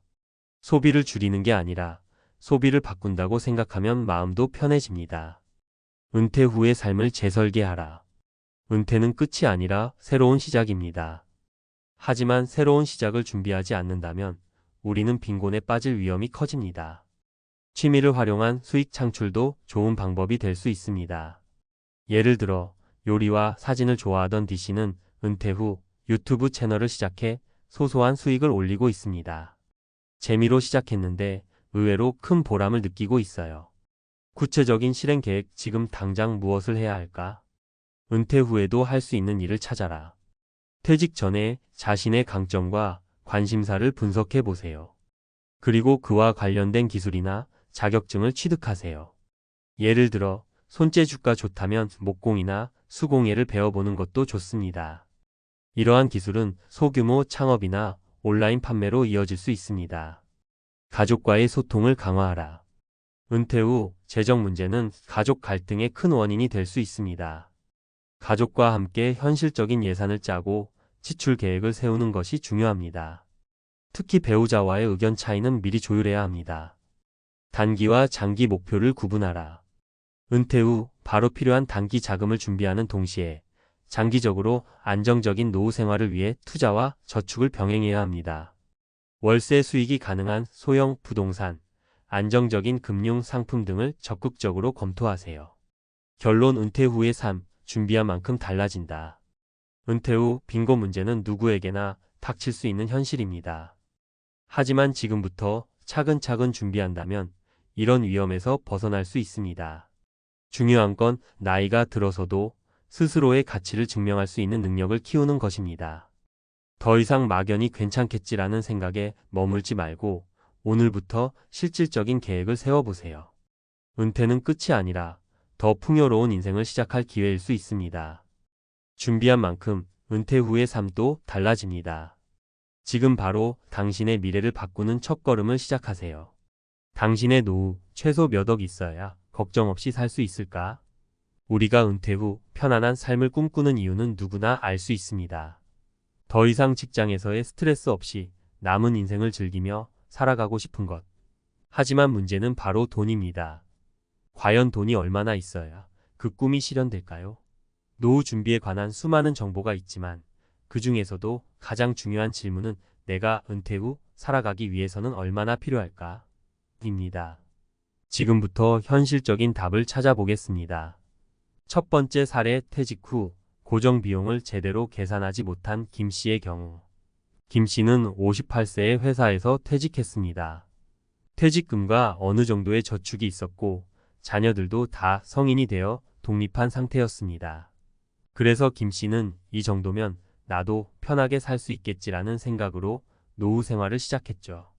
S1: 소비를 줄이는 게 아니라 소비를 바꾼다고 생각하면 마음도 편해집니다. 은퇴 후의 삶을 재설계하라. 은퇴는 끝이 아니라 새로운 시작입니다. 하지만 새로운 시작을 준비하지 않는다면 우리는 빈곤에 빠질 위험이 커집니다. 취미를 활용한 수익 창출도 좋은 방법이 될 수 있습니다. 예를 들어 요리와 사진을 좋아하던 D씨는 은퇴 후 유튜브 채널을 시작해 소소한 수익을 올리고 있습니다. 재미로 시작했는데 의외로 큰 보람을 느끼고 있어요. 구체적인 실행 계획. 지금 당장 무엇을 해야 할까? 은퇴 후에도 할 수 있는 일을 찾아라. 퇴직 전에 자신의 강점과 관심사를 분석해 보세요. 그리고 그와 관련된 기술이나 자격증을 취득하세요. 예를 들어 손재주가 좋다면 목공이나 수공예를 배워보는 것도 좋습니다. 이러한 기술은 소규모 창업이나 온라인 판매로 이어질 수 있습니다. 가족과의 소통을 강화하라. 은퇴 후 재정 문제는 가족 갈등의 큰 원인이 될 수 있습니다. 가족과 함께 현실적인 예산을 짜고 지출 계획을 세우는 것이 중요합니다. 특히 배우자와의 의견 차이는 미리 조율해야 합니다. 단기와 장기 목표를 구분하라. 은퇴 후 바로 필요한 단기 자금을 준비하는 동시에 장기적으로 안정적인 노후 생활을 위해 투자와 저축을 병행해야 합니다. 월세 수익이 가능한 소형 부동산, 안정적인 금융 상품 등을 적극적으로 검토하세요. 결론. 은퇴 후의 삶, 준비한 만큼 달라진다. 은퇴 후 빈곤 문제는 누구에게나 닥칠 수 있는 현실입니다. 하지만 지금부터 차근차근 준비한다면 이런 위험에서 벗어날 수 있습니다. 중요한 건 나이가 들어서도 스스로의 가치를 증명할 수 있는 능력을 키우는 것입니다. 더 이상 막연히 괜찮겠지라는 생각에 머물지 말고 오늘부터 실질적인 계획을 세워보세요. 은퇴는 끝이 아니라 더 풍요로운 인생을 시작할 기회일 수 있습니다. 준비한 만큼 은퇴 후의 삶도 달라집니다. 지금 바로 당신의 미래를 바꾸는 첫걸음을 시작하세요. 당신의 노후 최소 몇 억 있어야 걱정 없이 살 수 있을까? 우리가 은퇴 후 편안한 삶을 꿈꾸는 이유는 누구나 알 수 있습니다. 더 이상 직장에서의 스트레스 없이 남은 인생을 즐기며 살아가고 싶은 것. 하지만 문제는 바로 돈입니다. 과연 돈이 얼마나 있어야 그 꿈이 실현될까요? 노후 준비에 관한 수많은 정보가 있지만 그 중에서도 가장 중요한 질문은 내가 은퇴 후 살아가기 위해서는 얼마나 필요할까? 입니다. 지금부터 현실적인 답을 찾아보겠습니다. 첫 번째 사례, 퇴직 후 고정 비용을 제대로 계산하지 못한 김 씨의 경우. 김 씨는 58세에 회사에서 퇴직했습니다. 퇴직금과 어느 정도의 저축이 있었고 자녀들도 다 성인이 되어 독립한 상태였습니다. 그래서 김 씨는 이 정도면 나도 편하게 살 수 있겠지라는 생각으로 노후 생활을 시작했죠.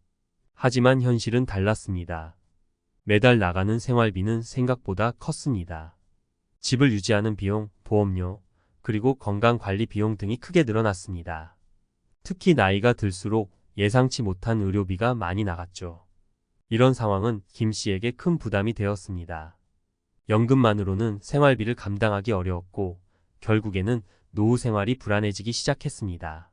S1: 하지만 현실은 달랐습니다. 매달 나가는 생활비는 생각보다 컸습니다. 집을 유지하는 비용, 보험료, 그리고 건강관리 비용 등이 크게 늘어났습니다. 특히 나이가 들수록 예상치 못한 의료비가 많이 나갔죠. 이런 상황은 김 씨에게 큰 부담이 되었습니다. 연금만으로는 생활비를 감당하기 어려웠고 결국에는 노후 생활이 불안해지기 시작했습니다.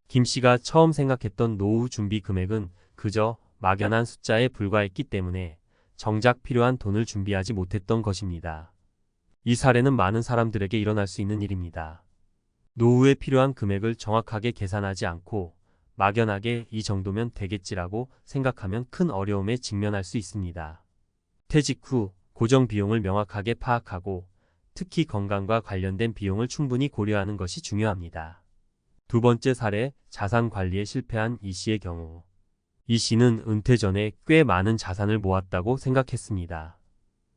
S1: 김 씨가 처음 생각했던 노후 준비 금액은 그저 막연한 숫자에 불과했기 때문에 정작 필요한 돈을 준비하지 못했던 것입니다. 이 사례는 많은 사람들에게 일어날 수 있는 일입니다. 노후에 필요한 금액을 정확하게 계산하지 않고 막연하게 이 정도면 되겠지라고 생각하면 큰 어려움에 직면할 수 있습니다. 퇴직 후 고정 비용을 명확하게 파악하고 특히 건강과 관련된 비용을 충분히 고려하는 것이 중요합니다. 두 번째 사례, 자산 관리에 실패한 이 씨의 경우. 이 씨는 은퇴 전에 꽤 많은 자산을 모았다고 생각했습니다.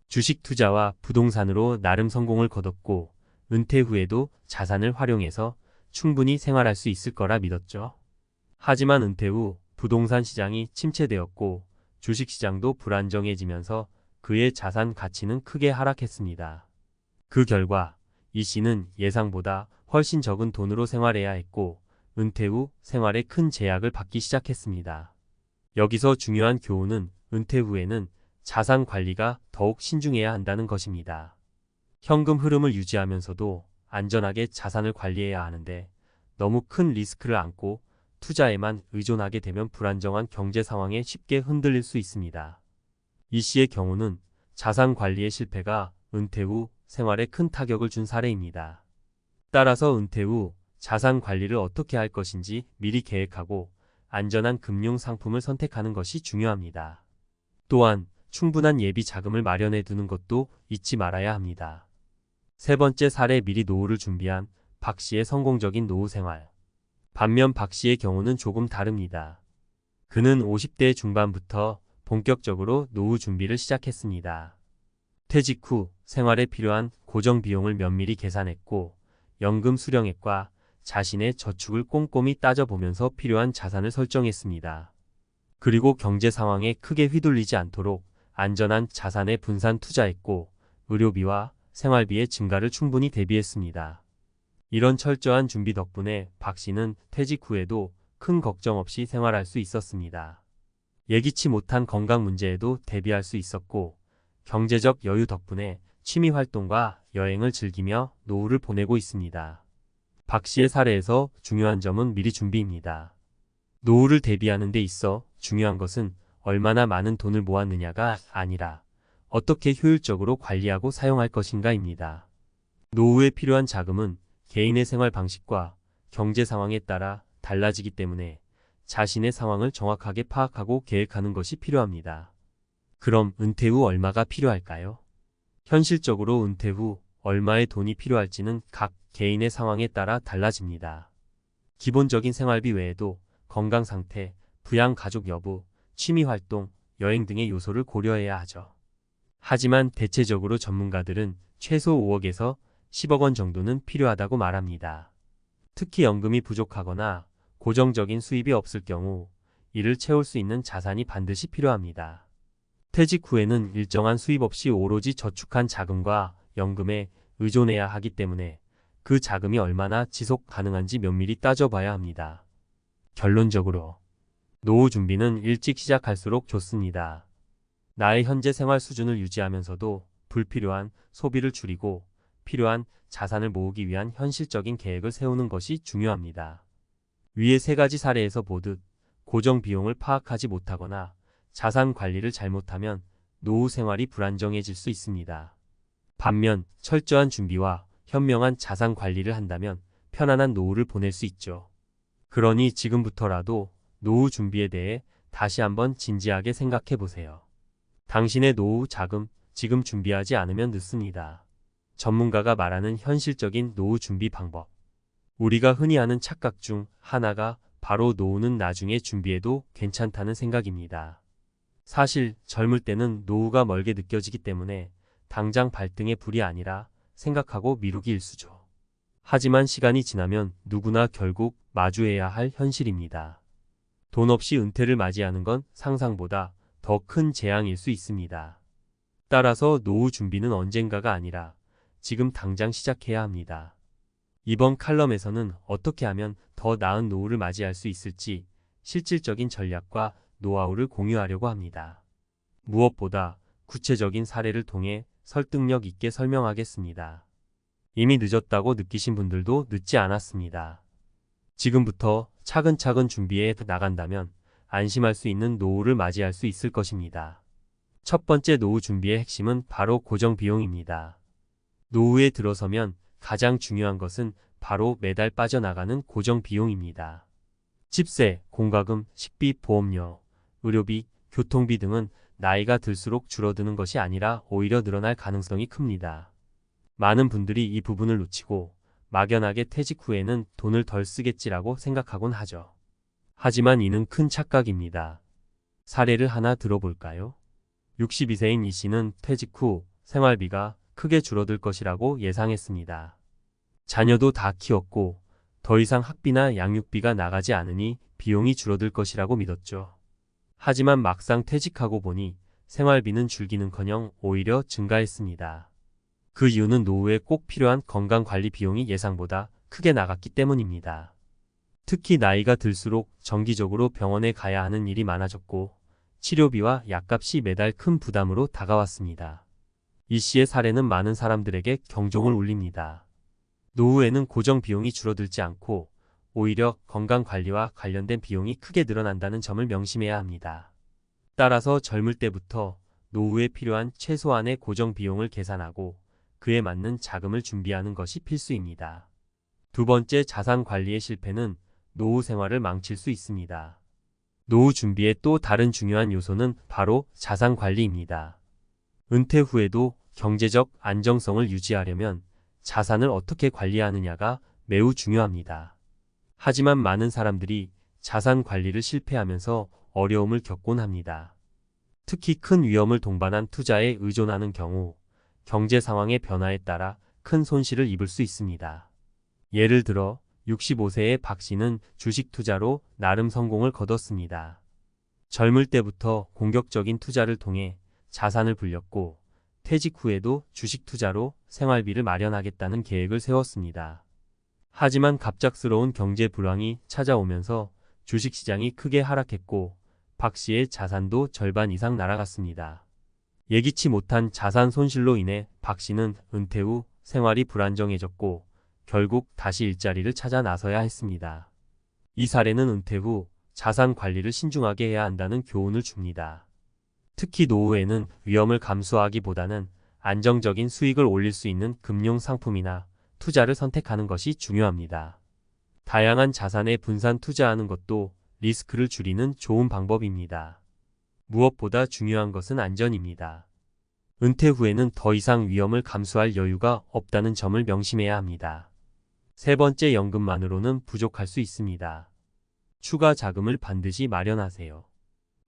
S1: 주식 투자와 부동산으로 나름 성공을 거뒀고 은퇴 후에도 자산을 활용해서 충분히 생활할 수 있을 거라 믿었죠. 하지만 은퇴 후 부동산 시장이 침체되었고 주식 시장도 불안정해지면서 그의 자산 가치는 크게 하락했습니다. 그 결과 이 씨는 예상보다 훨씬 적은 돈으로 생활해야 했고 은퇴 후 생활에 큰 제약을 받기 시작했습니다. 여기서 중요한 교훈은 은퇴 후에는 자산 관리가 더욱 신중해야 한다는 것입니다. 현금 흐름을 유지하면서도 안전하게 자산을 관리해야 하는데 너무 큰 리스크를 안고 투자에만 의존하게 되면 불안정한 경제 상황에 쉽게 흔들릴 수 있습니다. 이 씨의 경우는 자산 관리의 실패가 은퇴 후 생활에 큰 타격을 준 사례입니다. 따라서 은퇴 후 자산 관리를 어떻게 할 것인지 미리 계획하고 안전한 금융 상품을 선택하는 것이 중요합니다. 또한 충분한 예비 자금을 마련해 두는 것도 잊지 말아야 합니다. 세 번째 사례, 미리 노후를 준비한 박 씨의 성공적인 노후 생활. 반면 박 씨의 경우는 조금 다릅니다. 그는 50대 중반부터 본격적으로 노후 준비를 시작했습니다. 퇴직 후 생활에 필요한 고정 비용을 면밀히 계산했고 연금 수령액과 자신의 저축을 꼼꼼히 따져보면서 필요한 자산을 설정했습니다. 그리고 경제 상황에 크게 휘둘리지 않도록 안전한 자산에 분산 투자했고 의료비와 생활비의 증가를 충분히 대비했습니다. 이런 철저한 준비 덕분에 박 씨는 퇴직 후에도 큰 걱정 없이 생활할 수 있었습니다. 예기치 못한 건강 문제에도 대비할 수 있었고 경제적 여유 덕분에 취미 활동과 여행을 즐기며 노후를 보내고 있습니다. 박 씨의 사례에서 중요한 점은 미리 준비입니다. 노후를 대비하는 데 있어 중요한 것은 얼마나 많은 돈을 모았느냐가 아니라 어떻게 효율적으로 관리하고 사용할 것인가입니다. 노후에 필요한 자금은 개인의 생활 방식과 경제 상황에 따라 달라지기 때문에 자신의 상황을 정확하게 파악하고 계획하는 것이 필요합니다. 그럼 은퇴 후 얼마가 필요할까요? 현실적으로 은퇴 후 얼마의 돈이 필요할지는 각 개인의 상황에 따라 달라집니다. 기본적인 생활비 외에도 건강 상태, 부양 가족 여부, 취미활동, 여행 등의 요소를 고려해야 하죠. 하지만 대체적으로 전문가들은 최소 5억에서 10억 원 정도는 필요하다고 말합니다. 특히 연금이 부족하거나 고정적인 수입이 없을 경우 이를 채울 수 있는 자산이 반드시 필요합니다. 퇴직 후에는 일정한 수입 없이 오로지 저축한 자금과 연금에 의존해야 하기 때문에 그 자금이 얼마나 지속 가능한지 면밀히 따져봐야 합니다. 결론적으로 노후 준비는 일찍 시작할수록 좋습니다. 나의 현재 생활 수준을 유지하면서도 불필요한 소비를 줄이고 필요한 자산을 모으기 위한 현실적인 계획을 세우는 것이 중요합니다. 위의 세 가지 사례에서 보듯 고정 비용을 파악하지 못하거나 자산 관리를 잘못하면 노후 생활이 불안정해질 수 있습니다. 반면 철저한 준비와 현명한 자산 관리를 한다면 편안한 노후를 보낼 수 있죠. 그러니 지금부터라도 노후 준비에 대해 다시 한번 진지하게 생각해 보세요. 당신의 노후 자금 지금 준비하지 않으면 늦습니다. 전문가가 말하는 현실적인 노후 준비 방법. 우리가 흔히 하는 착각 중 하나가 바로 노후는 나중에 준비해도 괜찮다는 생각입니다. 사실 젊을 때는 노후가 멀게 느껴지기 때문에 당장 발등에 불이 아니라 생각하고 미루기 일쑤죠. 하지만 시간이 지나면 누구나 결국 마주해야 할 현실입니다. 돈 없이 은퇴를 맞이하는 건 상상보다 더 큰 재앙일 수 있습니다. 따라서 노후 준비는 언젠가가 아니라 지금 당장 시작해야 합니다. 이번 칼럼에서는 어떻게 하면 더 나은 노후를 맞이할 수 있을지 실질적인 전략과 노하우를 공유하려고 합니다. 무엇보다 구체적인 사례를 통해 설득력 있게 설명하겠습니다. 이미 늦었다고 느끼신 분들도 늦지 않았습니다. 지금부터 차근차근 준비해 나간다면 안심할 수 있는 노후를 맞이할 수 있을 것입니다. 첫 번째 노후 준비의 핵심은 바로 고정 비용입니다. 노후에 들어서면 가장 중요한 것은 바로 매달 빠져나가는 고정 비용입니다. 집세, 공과금, 식비, 보험료, 의료비, 교통비 등은 나이가 들수록 줄어드는 것이 아니라 오히려 늘어날 가능성이 큽니다. 많은 분들이 이 부분을 놓치고 막연하게 퇴직 후에는 돈을 덜 쓰겠지라고 생각하곤 하죠. 하지만 이는 큰 착각입니다. 사례를 하나 들어볼까요? 62세인 이 씨는 퇴직 후 생활비가 크게 줄어들 것이라고 예상했습니다. 자녀도 다 키웠고 더 이상 학비나 양육비가 나가지 않으니 비용이 줄어들 것이라고 믿었죠. 하지만 막상 퇴직하고 보니 생활비는 줄기는커녕 오히려 증가했습니다. 그 이유는 노후에 꼭 필요한 건강관리 비용이 예상보다 크게 나갔기 때문입니다. 특히 나이가 들수록 정기적으로 병원에 가야 하는 일이 많아졌고 치료비와 약값이 매달 큰 부담으로 다가왔습니다. 이 씨의 사례는 많은 사람들에게 경종을 울립니다. 노후에는 고정 비용이 줄어들지 않고 오히려 건강관리와 관련된 비용이 크게 늘어난다는 점을 명심해야 합니다. 따라서 젊을 때부터 노후에 필요한 최소한의 고정 비용을 계산하고 그에 맞는 자금을 준비하는 것이 필수입니다. 두 번째, 자산 관리의 실패는 노후 생활을 망칠 수 있습니다. 노후 준비의 또 다른 중요한 요소는 바로 자산 관리입니다. 은퇴 후에도 경제적 안정성을 유지하려면 자산을 어떻게 관리하느냐가 매우 중요합니다. 하지만 많은 사람들이 자산 관리를 실패하면서 어려움을 겪곤 합니다. 특히 큰 위험을 동반한 투자에 의존하는 경우 경제 상황의 변화에 따라 큰 손실을 입을 수 있습니다. 예를 들어 65세의 박 씨는 주식 투자로 나름 성공을 거뒀습니다. 젊을 때부터 공격적인 투자를 통해 자산을 불렸고 퇴직 후에도 주식 투자로 생활비를 마련하겠다는 계획을 세웠습니다. 하지만 갑작스러운 경제 불황이 찾아오면서 주식시장이 크게 하락했고 박 씨의 자산도 절반 이상 날아갔습니다. 예기치 못한 자산 손실로 인해 박 씨는 은퇴 후 생활이 불안정해졌고 결국 다시 일자리를 찾아 나서야 했습니다. 이 사례는 은퇴 후 자산 관리를 신중하게 해야 한다는 교훈을 줍니다. 특히 노후에는 위험을 감수하기보다는 안정적인 수익을 올릴 수 있는 금융 상품이나 투자를 선택하는 것이 중요합니다. 다양한 자산에 분산 투자하는 것도 리스크를 줄이는 좋은 방법입니다. 무엇보다 중요한 것은 안전입니다. 은퇴 후에는 더 이상 위험을 감수할 여유가 없다는 점을 명심해야 합니다. 세 번째, 연금만으로는 부족할 수 있습니다. 추가 자금을 반드시 마련하세요.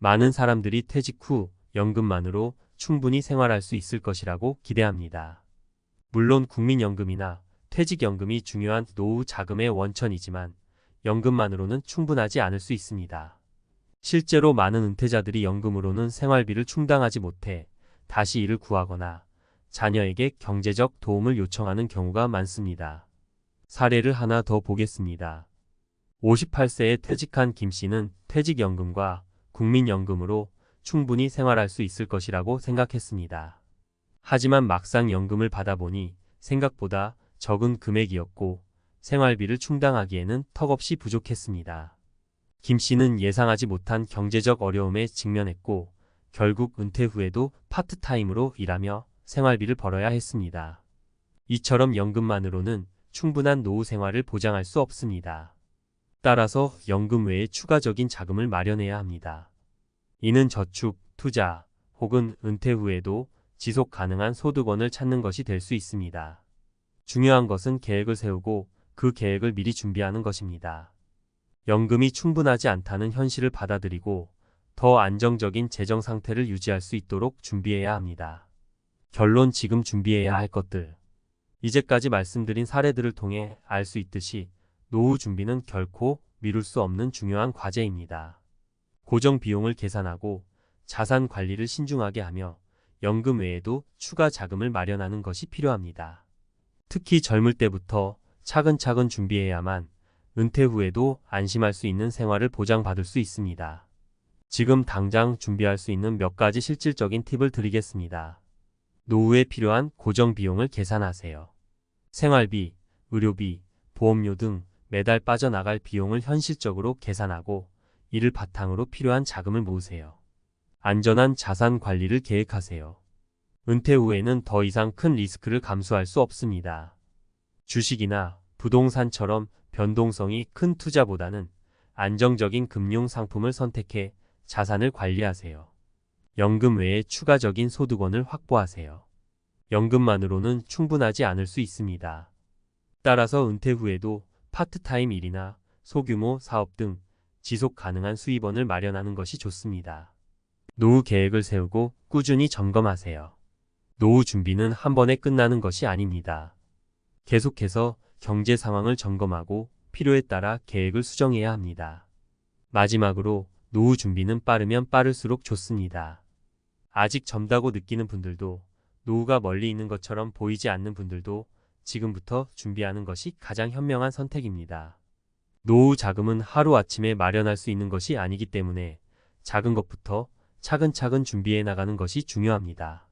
S1: 많은 사람들이 퇴직 후 연금만으로 충분히 생활할 수 있을 것이라고 기대합니다. 물론 국민연금이나 퇴직연금이 중요한 노후 자금의 원천이지만 연금만으로는 충분하지 않을 수 있습니다. 실제로 많은 은퇴자들이 연금으로는 생활비를 충당하지 못해 다시 일을 구하거나 자녀에게 경제적 도움을 요청하는 경우가 많습니다. 사례를 하나 더 보겠습니다. 58세에 퇴직한 김 씨는 퇴직연금과 국민연금으로 충분히 생활할 수 있을 것이라고 생각했습니다. 하지만 막상 연금을 받아보니 생각보다 적은 금액이었고 생활비를 충당하기에는 턱없이 부족했습니다. 김 씨는 예상하지 못한 경제적 어려움에 직면했고 결국 은퇴 후에도 파트타임으로 일하며 생활비를 벌어야 했습니다. 이처럼 연금만으로는 충분한 노후 생활을 보장할 수 없습니다. 따라서 연금 외에 추가적인 자금을 마련해야 합니다. 이는 저축, 투자 혹은 은퇴 후에도 지속 가능한 소득원을 찾는 것이 될 수 있습니다. 중요한 것은 계획을 세우고 그 계획을 미리 준비하는 것입니다. 연금이 충분하지 않다는 현실을 받아들이고 더 안정적인 재정 상태를 유지할 수 있도록 준비해야 합니다. 결론 지금 준비해야 할 것들. 이제까지 말씀드린 사례들을 통해 알 수 있듯이 노후 준비는 결코 미룰 수 없는 중요한 과제입니다. 고정 비용을 계산하고 자산 관리를 신중하게 하며 연금 외에도 추가 자금을 마련하는 것이 필요합니다. 특히 젊을 때부터 차근차근 준비해야만 은퇴 후에도 안심할 수 있는 생활을 보장받을 수 있습니다. 지금 당장 준비할 수 있는 몇 가지 실질적인 팁을 드리겠습니다. 노후에 필요한 고정 비용을 계산하세요. 생활비, 의료비, 보험료 등 매달 빠져나갈 비용을 현실적으로 계산하고 이를 바탕으로 필요한 자금을 모으세요. 안전한 자산 관리를 계획하세요. 은퇴 후에는 더 이상 큰 리스크를 감수할 수 없습니다. 주식이나 부동산처럼 변동성이 큰 투자보다는 안정적인 금융 상품을 선택해 자산을 관리하세요. 연금 외에 추가적인 소득원을 확보하세요. 연금만으로는 충분하지 않을 수 있습니다. 따라서 은퇴 후에도 파트타임 일이나 소규모 사업 등 지속 가능한 수입원을 마련하는 것이 좋습니다. 노후 계획을 세우고 꾸준히 점검하세요. 노후 준비는 한 번에 끝나는 것이 아닙니다. 계속해서 경제 상황을 점검하고 필요에 따라 계획을 수정해야 합니다. 마지막으로 노후 준비는 빠르면 빠를수록 좋습니다. 아직 젊다고 느끼는 분들도 노후가 멀리 있는 것처럼 보이지 않는 분들도 지금부터 준비하는 것이 가장 현명한 선택입니다. 노후 자금은 하루아침에 마련할 수 있는 것이 아니기 때문에 작은 것부터 차근차근 준비해 나가는 것이 중요합니다.